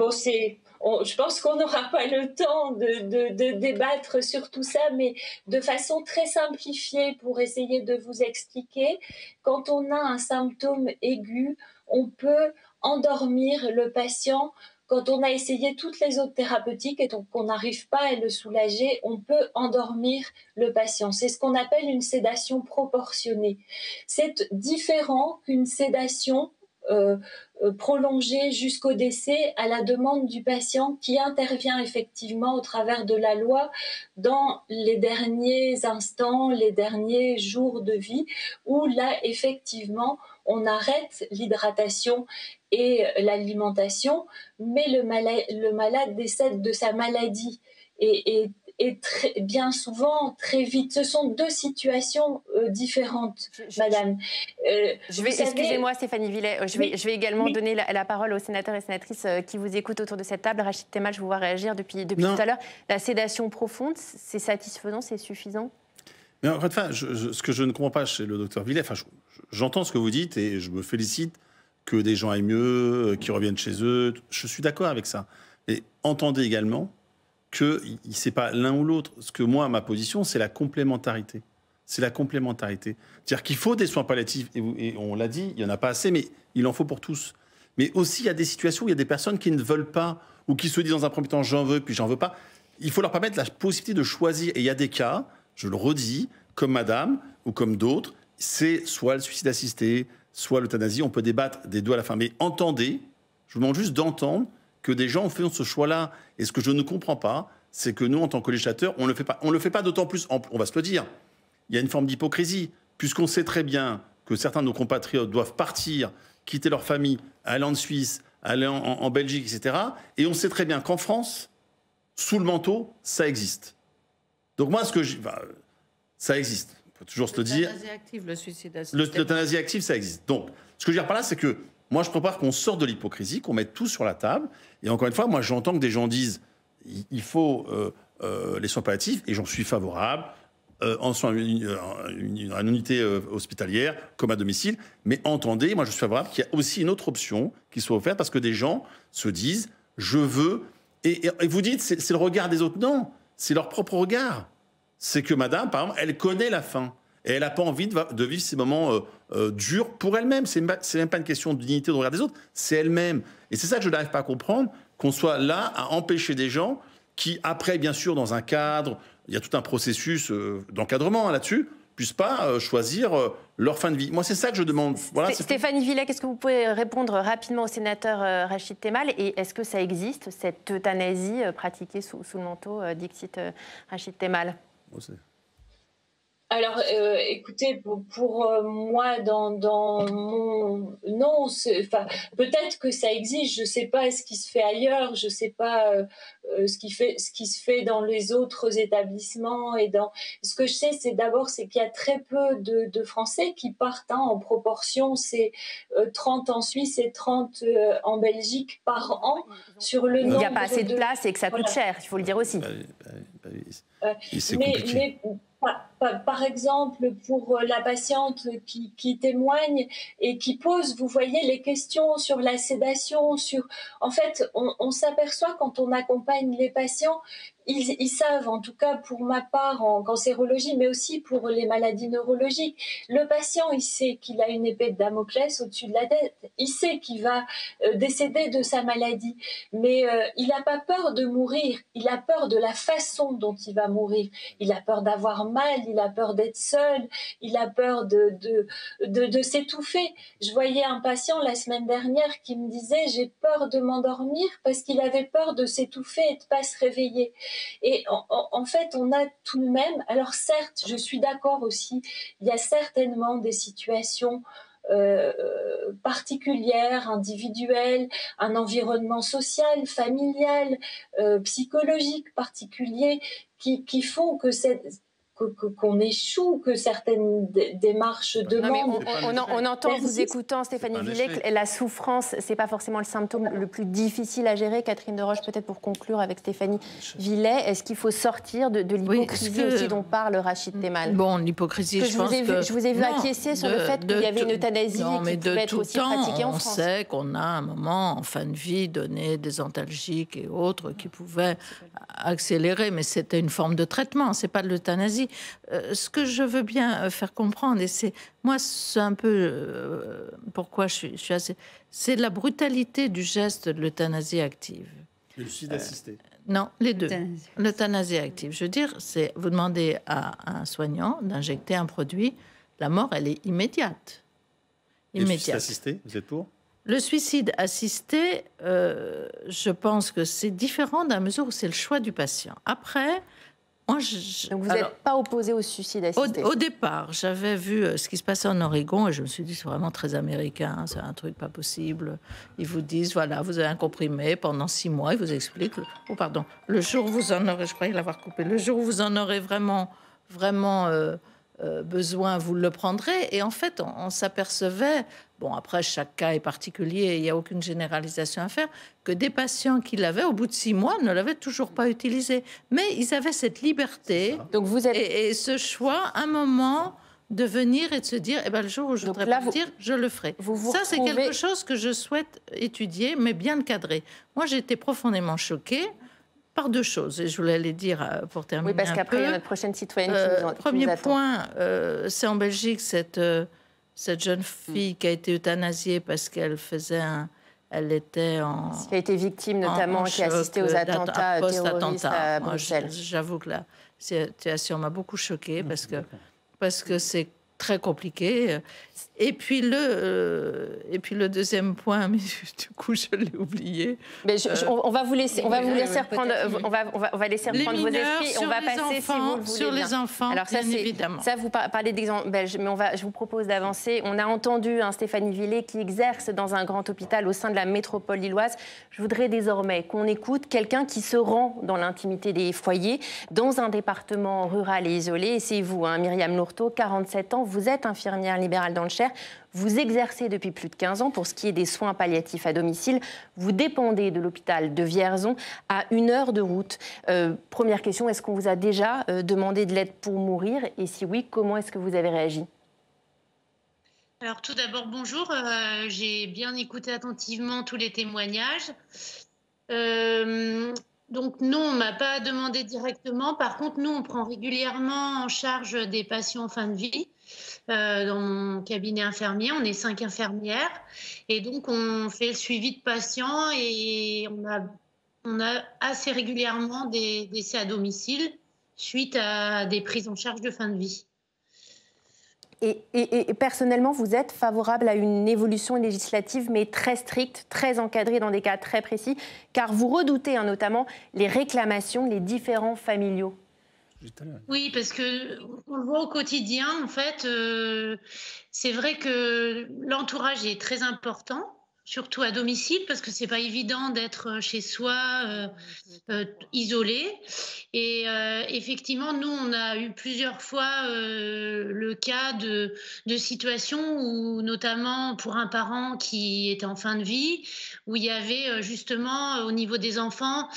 pense qu'on n'aura pas le temps de débattre sur tout ça, mais de façon très simplifiée pour essayer de vous expliquer, quand on a un symptôme aigu, on peut endormir le patient quand on a essayé toutes les autres thérapeutiques et donc qu'on n'arrive pas à le soulager, on peut endormir le patient. C'est ce qu'on appelle une sédation proportionnée. C'est différent qu'une sédation prolongée jusqu'au décès à la demande du patient qui intervient effectivement au travers de la loi dans les derniers instants, les derniers jours de vie, où là, effectivement, on arrête l'hydratation et l'alimentation, mais le malade décède de sa maladie et bien souvent, très vite. Ce sont deux situations différentes, madame. Excusez-moi, Stéphanie Villet, je vais également donner la parole aux sénateurs et sénatrices qui vous écoutent autour de cette table. Rachid Temal, je vous vois réagir depuis tout à l'heure. La sédation profonde, c'est satisfaisant, c'est suffisant? Mais en fait, ce que je ne comprends pas chez le docteur Villet, j'entends ce que vous dites et je me félicite que des gens aillent mieux, qu'ils reviennent chez eux. Je suis d'accord avec ça. Et entendez également que c'est pas l'un ou l'autre. Ce que moi, ma position, c'est la complémentarité. C'est la complémentarité. C'est-à-dire qu'il faut des soins palliatifs, et on l'a dit, il n'y en a pas assez, mais il en faut pour tous. Mais aussi, il y a des situations où il y a des personnes qui ne veulent pas, ou qui se disent dans un premier temps, j'en veux, puis j'en veux pas. Il faut leur permettre la possibilité de choisir. Et il y a des cas, je le redis, comme madame, ou comme d'autres, c'est soit le suicide assisté, soit l'euthanasie. On peut débattre des deux à la fin. Mais entendez, je vous demande juste d'entendre que des gens ont fait ce choix-là. Et ce que je ne comprends pas, c'est que nous, en tant que législateurs, on ne le fait pas. On ne le fait pas d'autant plus, on va se le dire, il y a une forme d'hypocrisie, puisqu'on sait très bien que certains de nos compatriotes doivent partir, quitter leur famille, aller en Suisse, aller en Belgique, etc. Et on sait très bien qu'en France, sous le manteau, ça existe. Donc moi, ça existe. Il faut toujours se le dire. L'euthanasie active, le suicide assisté. L'euthanasie active, ça existe. Donc, ce que je veux dire par là, c'est que moi, je prépare qu'on sorte de l'hypocrisie, qu'on mette tout sur la table. Et encore une fois, moi, j'entends que des gens disent il faut les soins palliatifs, et j'en suis favorable, en soins, une unité hospitalière, comme à domicile. Mais entendez, moi, je suis favorable qu'il y a aussi une autre option qui soit offerte, parce que des gens se disent je veux. Et vous dites c'est le regard des autres. Non, c'est leur propre regard. C'est que madame, par exemple, elle connaît la fin. Et elle n'a pas envie de vivre ces moments durs pour elle-même. C'est même pas une question de dignité de regard des autres, c'est elle-même. Et c'est ça que je n'arrive pas à comprendre, qu'on soit là à empêcher des gens qui, après, bien sûr, dans un cadre, il y a tout un processus d'encadrement là-dessus, puissent pas choisir leur fin de vie. Moi, c'est ça que je demande. Voilà, Stéphanie Villet, qu'est-ce que vous pouvez répondre rapidement au sénateur Rachid Temal? Et est-ce que ça existe, cette euthanasie pratiquée sous le manteau dixit Rachid Temal? Alors, écoutez, pour moi, dans mon... Non, peut-être que ça existe, je ne sais pas ce qui se fait ailleurs, je ne sais pas ce qui se fait dans les autres établissements. Ce que je sais, c'est qu'il y a très peu de Français qui partent en proportion. C'est 30 en Suisse et 30 en Belgique par an sur le nombre. Il n'y a pas assez de place et que ça coûte cher, il faut le dire aussi. C'est compliqué. Par exemple, pour la patiente qui témoigne et qui pose, vous voyez, les questions sur la sédation, en fait, on s'aperçoit quand on accompagne les patients, ils savent, en tout cas pour ma part en cancérologie, mais aussi pour les maladies neurologiques, le patient, il sait qu'il a une épée de Damoclès au-dessus de la tête, il sait qu'il va décéder de sa maladie, mais il n'a pas peur de mourir, il a peur de la façon dont il va mourir, il a peur d'avoir mal, il a peur d'être seul, il a peur de s'étouffer. Je voyais un patient la semaine dernière qui me disait « j'ai peur de m'endormir » parce qu'il avait peur de s'étouffer et de ne pas se réveiller. Et en fait, on a tout de même... Alors certes, je suis d'accord aussi, il y a certainement des situations particulières, individuelles, un environnement social, familial, psychologique particulier qui font que qu'on échoue, que certaines démarches demandent. On entend, vous écoutant, Stéphanie Villet, que la souffrance, c'est pas forcément le symptôme le plus difficile à gérer. Catherine Deroche, peut-être pour conclure avec Stéphanie Villet, est-ce qu'il faut sortir de l'hypocrisie aussi dont parle Rachid Temal? Bon, l'hypocrisie, je vous ai vu acquiescer sur le fait qu'il y avait une euthanasie qui pouvait être aussi pratiquée en France. On sait qu'on a à un moment, en fin de vie, donné des antalgiques et autres qui pouvaient accélérer, mais c'était une forme de traitement, c'est pas de l'euthanasie. ce que je veux bien faire comprendre, et c'est un peu pourquoi je suis assez... C'est la brutalité du geste de l'euthanasie active. Le suicide assisté. Non, les deux. L'euthanasie active. Je veux dire, c'est vous demandez à un soignant d'injecter un produit, la mort, elle est immédiate. Le suicide assisté, vous êtes pour? Le suicide assisté, je pense que c'est différent dans la mesure où c'est le choix du patient. Après, moi, donc vous n'êtes pas opposé au suicide assisté? Au départ, j'avais vu ce qui se passait en Oregon et je me suis dit c'est vraiment très américain, c'est un truc pas possible. Ils vous disent voilà, vous avez un comprimé pendant 6 mois, ils vous expliquent. Oh pardon, le jour où vous en aurez, je croyais l'avoir coupé, le jour où vous en aurez vraiment besoin, vous le prendrez. Et en fait, on s'apercevait, bon après chaque cas est particulier, il n'y a aucune généralisation à faire, que des patients qui l'avaient au bout de 6 mois ne l'avaient toujours pas utilisé. Mais ils avaient cette liberté donc vous êtes... et ce choix, un moment, de venir et de se dire, eh ben, le jour où je voudrais partir, je le ferai. Ça, c'est quelque chose que je souhaite étudier, mais bien le cadrer. Moi, j'ai été profondément choquée par 2 choses, et je voulais les dire pour terminer. Oui, parce qu'après, il y a notre prochaine citoyenne qui nous attend. Premier point, c'est en Belgique, cette jeune fille qui a été euthanasiée parce qu'elle faisait elle était qui a été victime notamment, qui a assisté aux attentats terroristes à Bruxelles. J'avoue que la situation m'a beaucoup choquée parce que c'est très compliqué. Et puis le deuxième point, mais du coup je l'ai oublié. Mais on va vous laisser reprendre, on va laisser reprendre vos esprits. On va passer, si vous le voulez sur bien. les enfants. Alors ça, bien évidemment. Ça, vous parlez d'exemple belge, mais je vous propose d'avancer. On a entendu Stéphanie Villers qui exerce dans un grand hôpital au sein de la métropole lilloise. Je voudrais désormais qu'on écoute quelqu'un qui se rend dans l'intimité des foyers, dans un département rural et isolé. Et c'est vous, Myriam Lourteau, 47 ans. Vous êtes infirmière libérale dans le Cher. Vous exercez depuis plus de 15 ans pour ce qui est des soins palliatifs à domicile. Vous dépendez de l'hôpital de Vierzon, à 1 heure de route. Première question, est-ce qu'on vous a déjà demandé de l'aide pour mourir? Et si oui, comment est-ce que vous avez réagi? Alors tout d'abord, bonjour. J'ai bien écouté attentivement tous les témoignages. Donc non, on ne m'a pas demandé directement. Par contre, nous, on prend régulièrement en charge des patients en fin de vie. Dans mon cabinet infirmier, on est 5 infirmières et donc on fait le suivi de patients et on a assez régulièrement des décès à domicile suite à des prises en charge de fin de vie. Et personnellement, vous êtes favorable à une évolution législative, mais très stricte, très encadrée dans des cas très précis, car vous redoutez notamment les réclamations, les différends familiaux. Oui, parce que on le voit au quotidien, en fait, c'est vrai que l'entourage est très important, surtout à domicile, parce que c'est pas évident d'être chez soi isolé. Et effectivement, nous, on a eu plusieurs fois le cas de situations où, notamment pour un parent qui était en fin de vie, où il y avait justement au niveau des enfants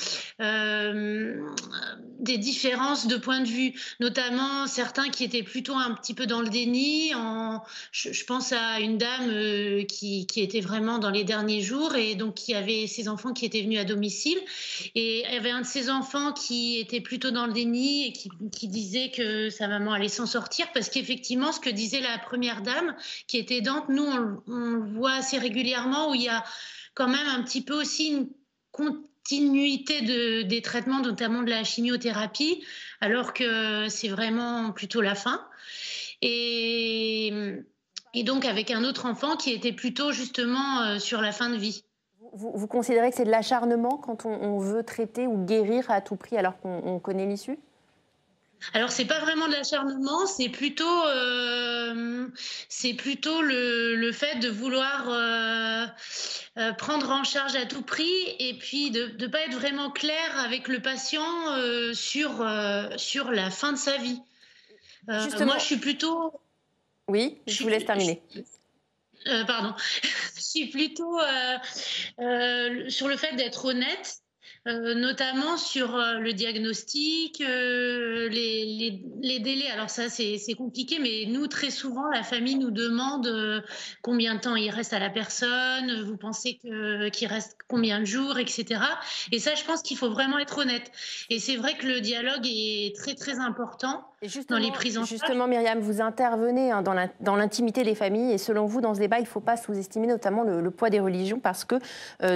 des différences de point de vue, notamment certains qui étaient plutôt un petit peu dans le déni. Je pense à une dame qui était vraiment dans les derniers jours et donc qui avait ses enfants qui étaient venus à domicile. Et il y avait un de ses enfants qui était plutôt dans le déni et qui disait que sa maman allait s'en sortir parce qu'effectivement, ce que disait la première dame qui était aidante, nous, on le voit assez régulièrement où il y a quand même un petit peu aussi une continuité des traitements, notamment de la chimiothérapie, alors que c'est vraiment plutôt la fin. Et donc avec un autre enfant qui était plutôt justement sur la fin de vie. Vous considérez que c'est de l'acharnement quand on veut traiter ou guérir à tout prix alors qu'on connaît l'issue? Alors, c'est pas vraiment de l'acharnement, c'est plutôt le fait de vouloir prendre en charge à tout prix et puis de ne pas être vraiment clair avec le patient sur la fin de sa vie. Moi, je suis plutôt... Oui, je vous laisse terminer. Pardon. Je suis plutôt sur le fait d'être honnête. Notamment sur le diagnostic, les délais. Alors ça, c'est compliqué, mais nous, très souvent, la famille nous demande combien de temps il reste à la personne, vous pensez qu'il reste combien de jours, etc. Et ça, je pense qu'il faut vraiment être honnête. Et c'est vrai que le dialogue est très, très important. dans les prises en charge. Justement, Myriam, vous intervenez dans l'intimité des familles et selon vous, dans ce débat, il ne faut pas sous-estimer notamment le poids des religions parce que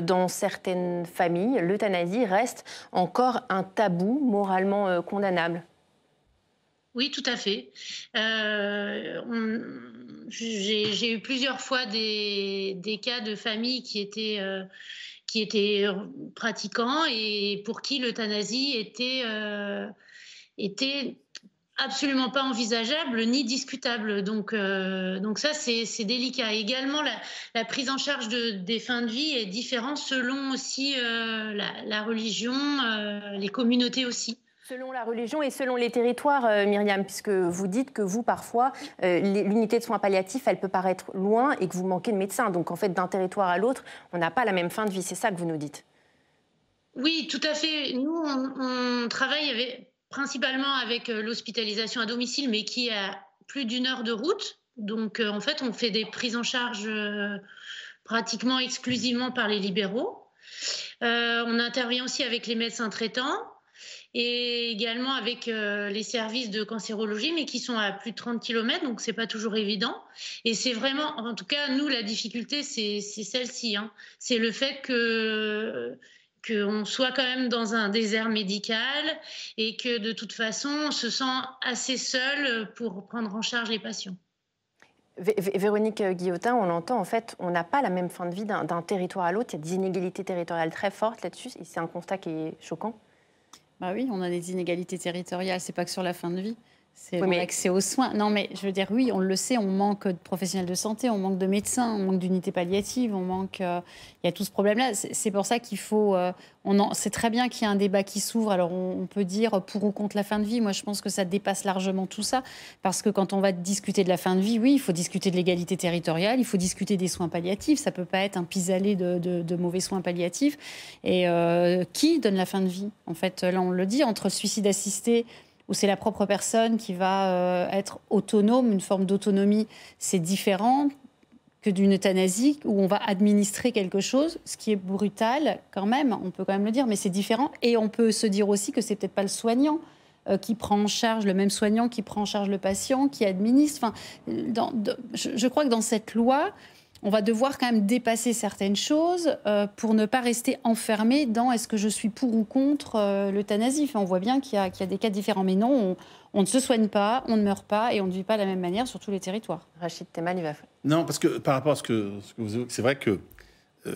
dans certaines familles, l'euthanasie reste encore un tabou moralement condamnable. Oui, tout à fait. J'ai eu plusieurs fois des cas de familles qui étaient pratiquants et pour qui l'euthanasie était absolument pas envisageable ni discutable. Donc ça, c'est délicat. Également, la prise en charge des fins de vie est différente selon aussi la religion, les communautés aussi. Selon la religion et selon les territoires, Myriam, puisque vous dites que vous, parfois, l'unité de soins palliatifs, elle peut paraître loin et que vous manquez de médecins. Donc, en fait, d'un territoire à l'autre, on n'a pas la même fin de vie. C'est ça que vous nous dites. Oui, tout à fait. Nous, on travaille principalement avec l'hospitalisation à domicile, mais qui est à plus d'1 heure de route. Donc, en fait, on fait des prises en charge pratiquement exclusivement par les libéraux. On intervient aussi avec les médecins traitants et également avec les services de cancérologie, mais qui sont à plus de 30 km, donc c'est pas toujours évident. Et c'est vraiment, en tout cas, nous, la difficulté, c'est celle-ci. Hein. C'est le fait qu'on soit quand même dans un désert médical et que de toute façon, on se sent assez seul pour prendre en charge les patients. Véronique Guillotin, on l'entend, en fait, on n'a pas la même fin de vie d'un territoire à l'autre. Il y a des inégalités territoriales très fortes là-dessus et c'est un constat qui est choquant. Bah oui, on a des inégalités territoriales, c'est pas que sur la fin de vie, c'est oui, l'accès aux soins. Non, mais je veux dire, oui, on le sait, on manque de professionnels de santé, on manque de médecins, on manque d'unités palliatives, on manque... il y a tout ce problème-là. C'est pour ça qu'il faut... c'est très bien qu'il y ait un débat qui s'ouvre. Alors, on peut dire pour ou contre la fin de vie. Moi, je pense que ça dépasse largement tout ça. Parce que quand on va discuter de la fin de vie, oui, il faut discuter de l'égalité territoriale, il faut discuter des soins palliatifs. Ça ne peut pas être un pis-aller de mauvais soins palliatifs. Et qui donne la fin de vie? En fait, là, on le dit, entre le suicide assisté, où c'est la propre personne qui va être autonome, une forme d'autonomie, c'est différent que d'une euthanasie où on va administrer quelque chose, ce qui est brutal quand même, on peut quand même le dire, mais c'est différent. Et on peut se dire aussi que c'est peut-être pas le soignant qui prend en charge, le même soignant qui prend en charge le patient, qui administre. Enfin, je crois que dans cette loi, on va devoir quand même dépasser certaines choses pour ne pas rester enfermé dans est-ce que je suis pour ou contre l'euthanasie. Enfin, on voit bien qu'il y a des cas différents. Mais non, on ne se soigne pas, on ne meurt pas et on ne vit pas de la même manière sur tous les territoires. Rachid Temal, il va... Non, parce que par rapport à ce que vous évoquez, c'est vrai que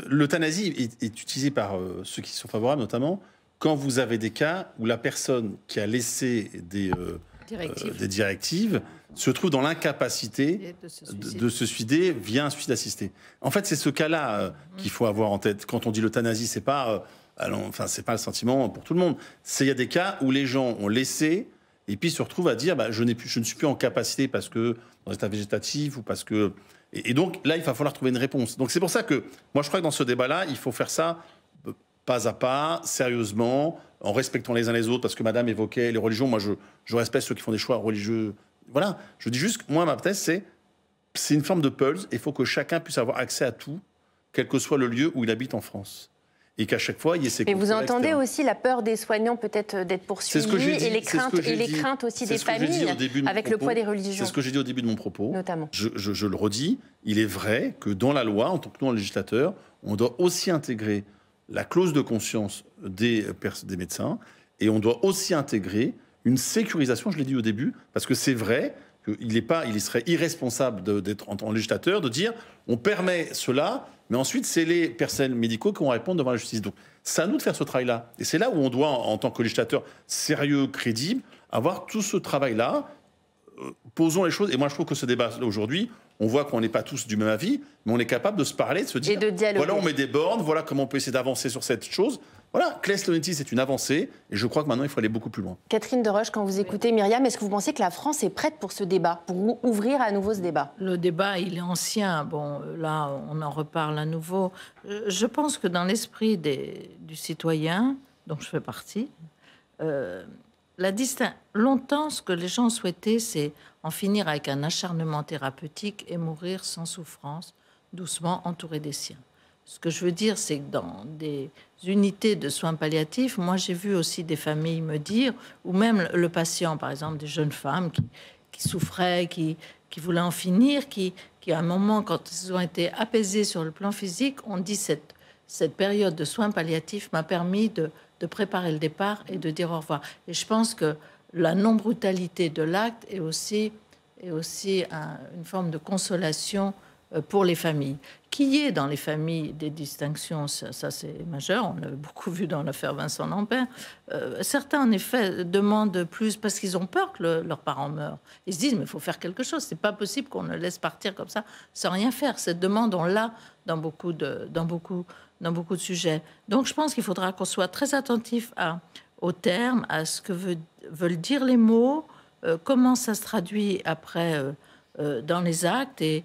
l'euthanasie est utilisée par ceux qui sont favorables, notamment quand vous avez des cas où la personne qui a laissé des directives se trouve dans l'incapacité de se suicider via un suicide assisté. En fait, c'est ce cas-là qu'il faut avoir en tête. Quand on dit l'euthanasie, c'est pas le sentiment pour tout le monde. Il y a des cas où les gens ont laissé et puis se retrouvent à dire je ne suis plus en capacité parce que dans l'état végétatif ou parce que... Et donc là, il va falloir trouver une réponse. Donc c'est pour ça que moi, je crois que dans ce débat-là, il faut faire ça pas à pas, sérieusement, en respectant les uns les autres, parce que madame évoquait les religions. Moi, je respecte ceux qui font des choix religieux. Voilà, je dis juste que moi, ma thèse, c'est une forme de pulse. Il faut que chacun puisse avoir accès à tout, quel que soit le lieu où il habite en France. Et qu'à chaque fois, il y ait ses contrôles. Et vous entendez aussi la peur des soignants peut-être d'être poursuivis et les craintes aussi des familles avec le poids des religions. C'est ce que j'ai dit au début de mon propos. Notamment. Je le redis, il est vrai que dans la loi, en tant que législateur, on doit aussi intégrer la clause de conscience des médecins et on doit aussi intégrer une sécurisation, je l'ai dit au début, parce que c'est vrai qu'il serait irresponsable d'être en législateur, de dire on permet cela, mais ensuite c'est les personnels médicaux qui vont répondre devant la justice. Donc c'est à nous de faire ce travail-là. Et c'est là où on doit, en tant que législateur sérieux, crédible, avoir tout ce travail-là. Posons les choses. Et moi je trouve que ce débat aujourd'hui, on voit qu'on n'est pas tous du même avis, mais on est capable de se parler, de se dire voilà, on met des bornes, voilà comment on peut essayer d'avancer sur cette chose. Voilà, Claes Leonetti, c'est une avancée, et je crois que maintenant, il faut aller beaucoup plus loin. Catherine Deroche, quand vous écoutez Myriam, est-ce que vous pensez que la France est prête pour ce débat, pour ouvrir à nouveau ce débat? Le débat, il est ancien. Bon, là, on en reparle à nouveau. Je pense que dans l'esprit du citoyen, dont je fais partie, longtemps, ce que les gens souhaitaient, c'est en finir avec un acharnement thérapeutique et mourir sans souffrance, doucement entouré des siens. Ce que je veux dire, c'est que dans des unités de soins palliatifs, moi j'ai vu aussi des familles me dire, ou même le patient, par exemple, des jeunes femmes qui souffraient, qui voulaient en finir, qui à un moment, quand ils ont été apaisés sur le plan physique, ont dit cette période de soins palliatifs m'a permis de préparer le départ et de dire au revoir. Et je pense que la non-brutalité de l'acte est aussi une forme de consolation pour les familles. Qu'il y ait dans les familles des distinctions, ça c'est majeur, on l'avait beaucoup vu dans l'affaire Vincent Lambert. Certains, en effet, demandent plus parce qu'ils ont peur que leurs parents meurent. Ils se disent, mais il faut faire quelque chose, c'est pas possible qu'on le laisse partir comme ça sans rien faire. Cette demande, on l'a dans beaucoup de sujets. Donc je pense qu'il faudra qu'on soit très attentif aux termes, à ce que veulent dire les mots, comment ça se traduit après dans les actes et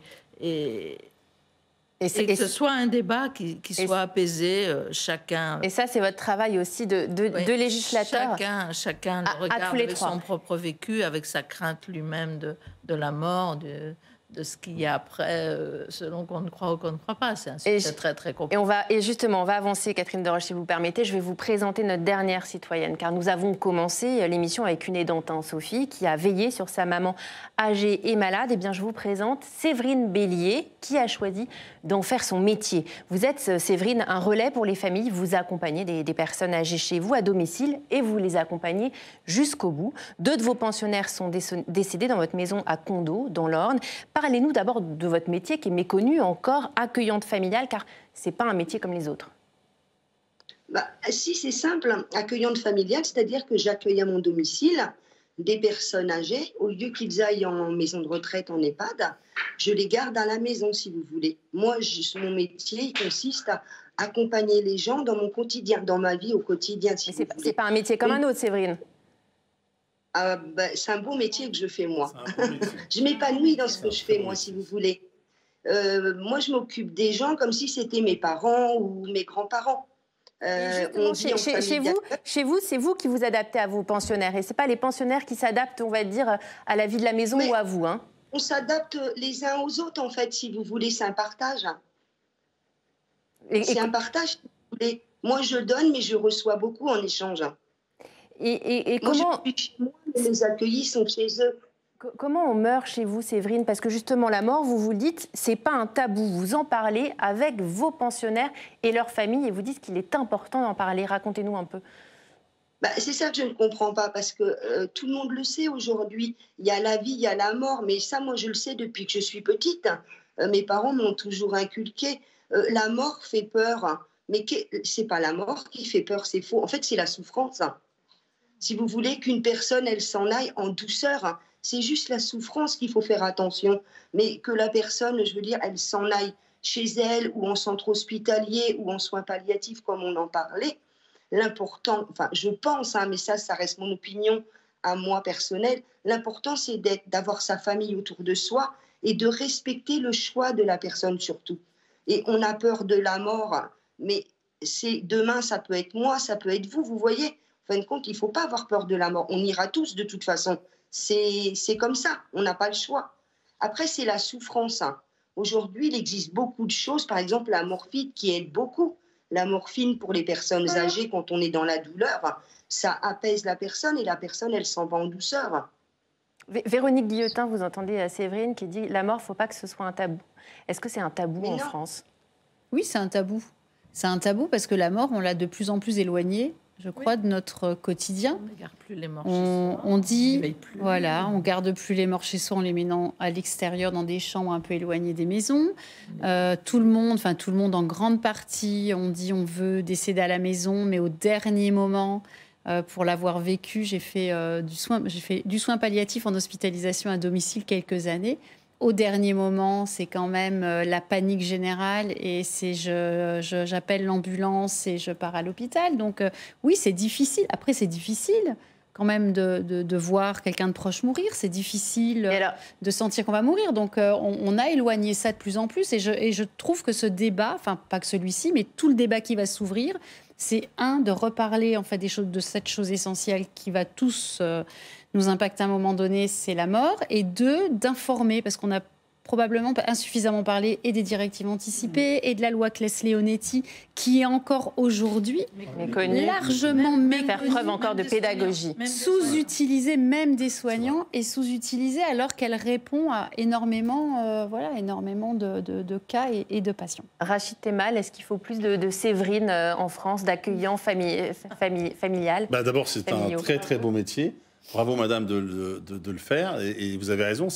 que ce soit un débat qui soit apaisé, chacun... Et ça, c'est votre travail aussi de législateur. Chacun le regarde avec son propre vécu, avec sa crainte lui-même de la mort, de ce qu'il y a après, selon qu'on ne croit ou qu'on ne croit pas. C'est un sujet très, très compliqué. Et justement, on va avancer, Catherine Deroche, si vous permettez. Je vais vous présenter notre dernière citoyenne, car nous avons commencé l'émission avec une aidante, Sophie, qui a veillé sur sa maman âgée et malade. Eh bien, je vous présente Séverine Bélier, qui a choisi d'en faire son métier. Vous êtes, Séverine, un relais pour les familles. Vous accompagnez des personnes âgées chez vous, à domicile, et vous les accompagnez jusqu'au bout. 2 de vos pensionnaires sont décédés dans votre maison à Condo, dans l'Orne. Parlez-nous d'abord de votre métier qui est méconnu encore, accueillante familiale, car ce n'est pas un métier comme les autres. Si, c'est simple, accueillante familiale, c'est-à-dire que j'accueille à mon domicile des personnes âgées. Au lieu qu'ils aillent en maison de retraite, en EHPAD, je les garde à la maison, si vous voulez. Moi, mon métier il consiste à accompagner les gens dans mon quotidien, dans ma vie au quotidien. Si ce n'est pas un métier comme un autre, Séverine. C'est un beau métier que je fais, moi. Je m'épanouis dans ce que je fais, moi, si vous voulez. Moi, je m'occupe des gens comme si c'était mes parents ou mes grands-parents. Chez vous, c'est vous qui vous adaptez à vos pensionnaires. Et ce n'est pas les pensionnaires qui s'adaptent, on va dire, à la vie de la maison ou à vous. Hein. On s'adapte les uns aux autres, en fait, si vous voulez. C'est un partage. C'est un partage, si vous voulez. Moi, je donne, mais je reçois beaucoup en échange. Et moi, comment... je suis chez moi, mais les accueillis sont chez eux. Comment on meurt chez vous, Séverine? Parce que justement, la mort, vous le dites, c'est pas un tabou. Vous en parlez avec vos pensionnaires et leurs familles et vous dites qu'il est important d'en parler. Racontez-nous un peu. C'est ça que je ne comprends pas, parce que tout le monde le sait aujourd'hui. Il y a la vie, il y a la mort, mais ça, moi, je le sais depuis que je suis petite. Mes parents m'ont toujours inculqué. La mort fait peur, mais c'est pas la mort qui fait peur, c'est faux. En fait, c'est la souffrance. Si vous voulez qu'une personne, elle s'en aille en douceur, c'est juste la souffrance qu'il faut faire attention. Mais que la personne, je veux dire, elle s'en aille chez elle ou en centre hospitalier ou en soins palliatifs, comme on en parlait, l'important, enfin, je pense, mais ça reste mon opinion à moi personnelle, l'important, c'est d'avoir sa famille autour de soi et de respecter le choix de la personne surtout. Et on a peur de la mort, mais demain, ça peut être moi, ça peut être vous, vous voyez. En fin de compte, il ne faut pas avoir peur de la mort. On ira tous de toute façon. C'est comme ça, on n'a pas le choix. Après, c'est la souffrance. Aujourd'hui, il existe beaucoup de choses, par exemple la morphine qui aide beaucoup. La morphine pour les personnes âgées, quand on est dans la douleur, ça apaise la personne et la personne, elle s'en va en douceur. Véronique Guillotin, vous entendez Séverine qui dit « la mort, il ne faut pas que ce soit un tabou ». Est-ce que c'est un tabou en France? Oui, c'est un tabou. C'est un tabou parce que la mort, on l'a de plus en plus éloignée, je crois, de notre quotidien. On ne garde plus les morts chez soi. On dit, voilà, on ne garde plus les morts chez soi, on les met à l'extérieur, dans des chambres un peu éloignées des maisons. Tout le monde en grande partie, on dit on veut décéder à la maison, mais au dernier moment, pour l'avoir vécu, j'ai fait du soin palliatif en hospitalisation à domicile quelques années. Au dernier moment, c'est quand même la panique générale et j'appelle l'ambulance et je pars à l'hôpital. Donc oui, c'est difficile. Après, c'est difficile quand même de voir quelqu'un de proche mourir. C'est difficile de sentir qu'on va mourir. Donc on a éloigné ça de plus en plus. Et je trouve que ce débat, enfin pas que celui-ci, mais tout le débat qui va s'ouvrir, c'est de reparler en fait de cette chose essentielle qui va tous... nous impacte à un moment donné, c'est la mort, et 2, d'informer, parce qu'on a probablement insuffisamment parlé et des directives anticipées et de la loi Claes-Leonetti qui est encore aujourd'hui largement faire preuve encore de pédagogie. Sous-utilisée même des soignants et sous-utilisée alors qu'elle répond à énormément, énormément de cas et de patients. Rachid Temal, est-ce qu'il faut plus de Séverine en France, d'accueillants familiales? D'abord, c'est un très très beau métier. Bravo madame de le faire. Et vous avez raison,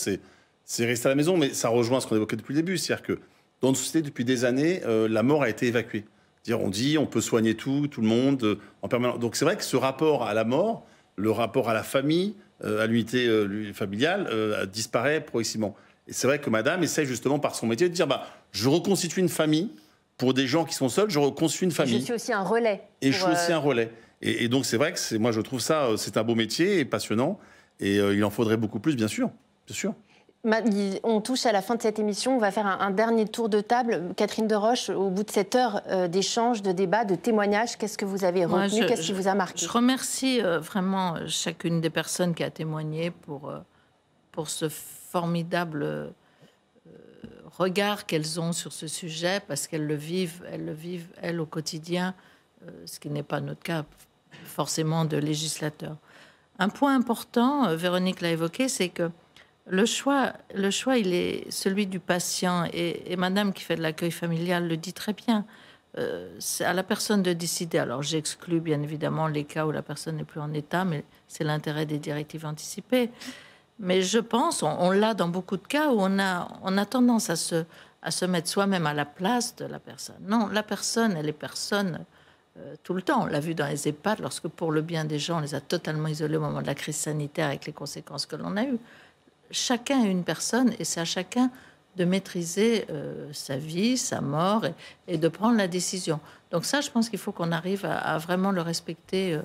c'est rester à la maison, mais ça rejoint ce qu'on évoquait depuis le début. C'est-à-dire que dans notre société, depuis des années, la mort a été évacuée. On dit on peut soigner tout le monde en permanence. Donc c'est vrai que ce rapport à la mort, le rapport à la famille, à l'unité familiale, disparaît progressivement. Et c'est vrai que madame essaie justement par son métier de dire je reconstitue une famille pour des gens qui sont seuls, je reconstitue une famille. Je suis aussi un relais. Et je suis aussi un relais. Et donc c'est vrai que moi je trouve ça, c'est un beau métier et passionnant. Et il en faudrait beaucoup plus, bien sûr. Bien sûr. On touche à la fin de cette émission. On va faire un dernier tour de table. Catherine Deroche, au bout de cette heure d'échange, de débat, de témoignnages, qu'est-ce que vous avez retenu? Qu'est-ce qui vous a marqué? Je remercie vraiment chacune des personnes qui a témoigné pour ce formidable regard qu'elles ont sur ce sujet, parce qu'elles le vivent, elles, au quotidien, ce qui n'est pas notre cas forcément de législateur. Un point important, Véronique l'a évoqué, c'est que le choix, il est celui du patient. Et madame qui fait de l'accueil familial le dit très bien. C'est à la personne de décider. Alors, j'exclus bien évidemment les cas où la personne n'est plus en état, mais c'est l'intérêt des directives anticipées. Mais je pense, on l'a dans beaucoup de cas où on a tendance à se mettre soi-même à la place de la personne. Non, la personne, elle est personne tout le temps. On l'a vu dans les EHPAD, lorsque pour le bien des gens, on les a totalement isolés au moment de la crise sanitaire avec les conséquences que l'on a eues. Chacun est une personne et c'est à chacun de maîtriser sa vie, sa mort et de prendre la décision. Donc ça, je pense qu'il faut qu'on arrive à vraiment le respecter,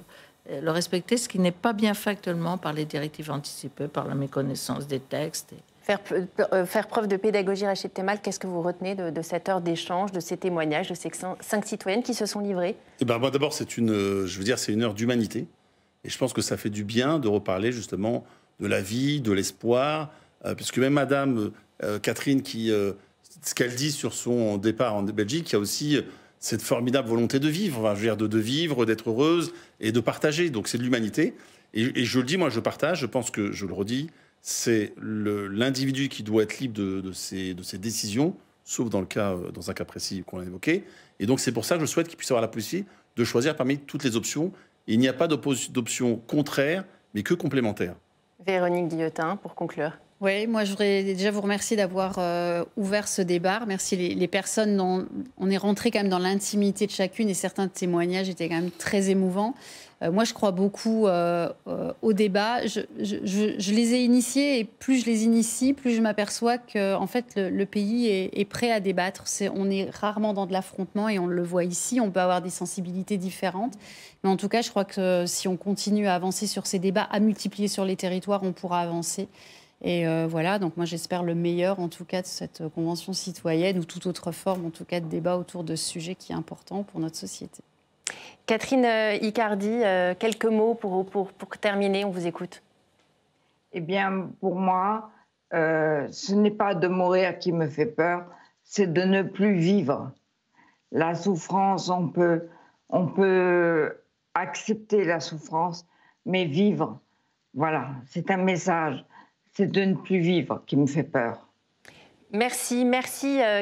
ce qui n'est pas bien fait actuellement par les directives anticipées, par la méconnaissance des textes. Faire preuve de pédagogie, Rachid Temal, qu'est-ce que vous retenez de cette heure d'échange, de ces témoignages, de ces 5 citoyennes qui se sont livrées? Moi, d'abord, c'est une heure d'humanité. Et je pense que ça fait du bien de reparler justement de la vie, de l'espoir. Puisque même madame Catherine, ce qu'elle dit sur son départ en Belgique, il y a aussi cette formidable volonté de vivre. Enfin, je veux dire, de vivre, d'être heureuse et de partager. Donc c'est de l'humanité. Et je le dis, moi je partage, je pense que, je le redis, c'est l'individu qui doit être libre de ses décisions, sauf dans un cas précis qu'on a évoqué. Et donc c'est pour ça que je souhaite qu'il puisse avoir la possibilité de choisir parmi toutes les options. Et il n'y a pas d'option contraire, mais que complémentaire. Véronique Guillotin, pour conclure. Oui, moi je voudrais déjà vous remercier d'avoir ouvert ce débat. Merci les personnes. On est rentré quand même dans l'intimité de chacune et certains témoignages étaient quand même très émouvants. Moi, je crois beaucoup au débat. Je les ai initiés et plus je les initie, plus je m'aperçois que en fait, le pays est prêt à débattre. On est rarement dans de l'affrontement et on le voit ici. On peut avoir des sensibilités différentes. Mais en tout cas, je crois que si on continue à avancer sur ces débats, à multiplier sur les territoires, on pourra avancer. Et voilà, donc moi j'espère le meilleur en tout cas de cette convention citoyenne ou toute autre forme en tout cas de débat autour de ce sujet qui est important pour notre société. Catherine Icardi, quelques mots pour terminer, on vous écoute. Eh bien, pour moi, ce n'est pas de mourir qui me fait peur, c'est de ne plus vivre. La souffrance, on peut accepter la souffrance, mais vivre, voilà, c'est un message. C'est de ne plus vivre qui me fait peur. Merci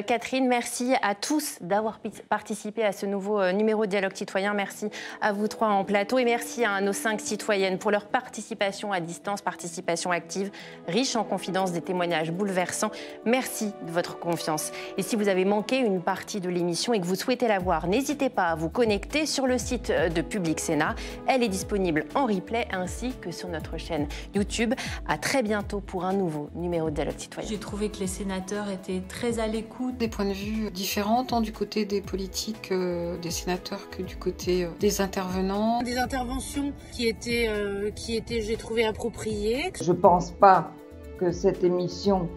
Catherine, merci à tous d'avoir participé à ce nouveau numéro de Dialogue Citoyen. Merci à vous trois en plateau et merci à nos 5 citoyennes pour leur participation à distance, participation active, riche en confidences, des témoignages bouleversants. Merci de votre confiance. Et si vous avez manqué une partie de l'émission et que vous souhaitez la voir, n'hésitez pas à vous connecter sur le site de Public Sénat. Elle est disponible en replay ainsi que sur notre chaîne YouTube. À très bientôt pour un nouveau numéro de Dialogue Citoyen. J'ai trouvé que les sénateurs étaient très à l'écoute. Des points de vue différents, tant du côté des politiques, des sénateurs, que du côté des intervenants. Des interventions qui étaient j'ai trouvé, appropriées. Je ne pense pas que cette émission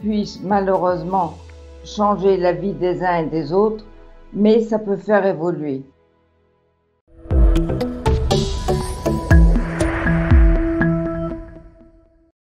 puisse malheureusement changer la vie des uns et des autres, mais ça peut faire évoluer.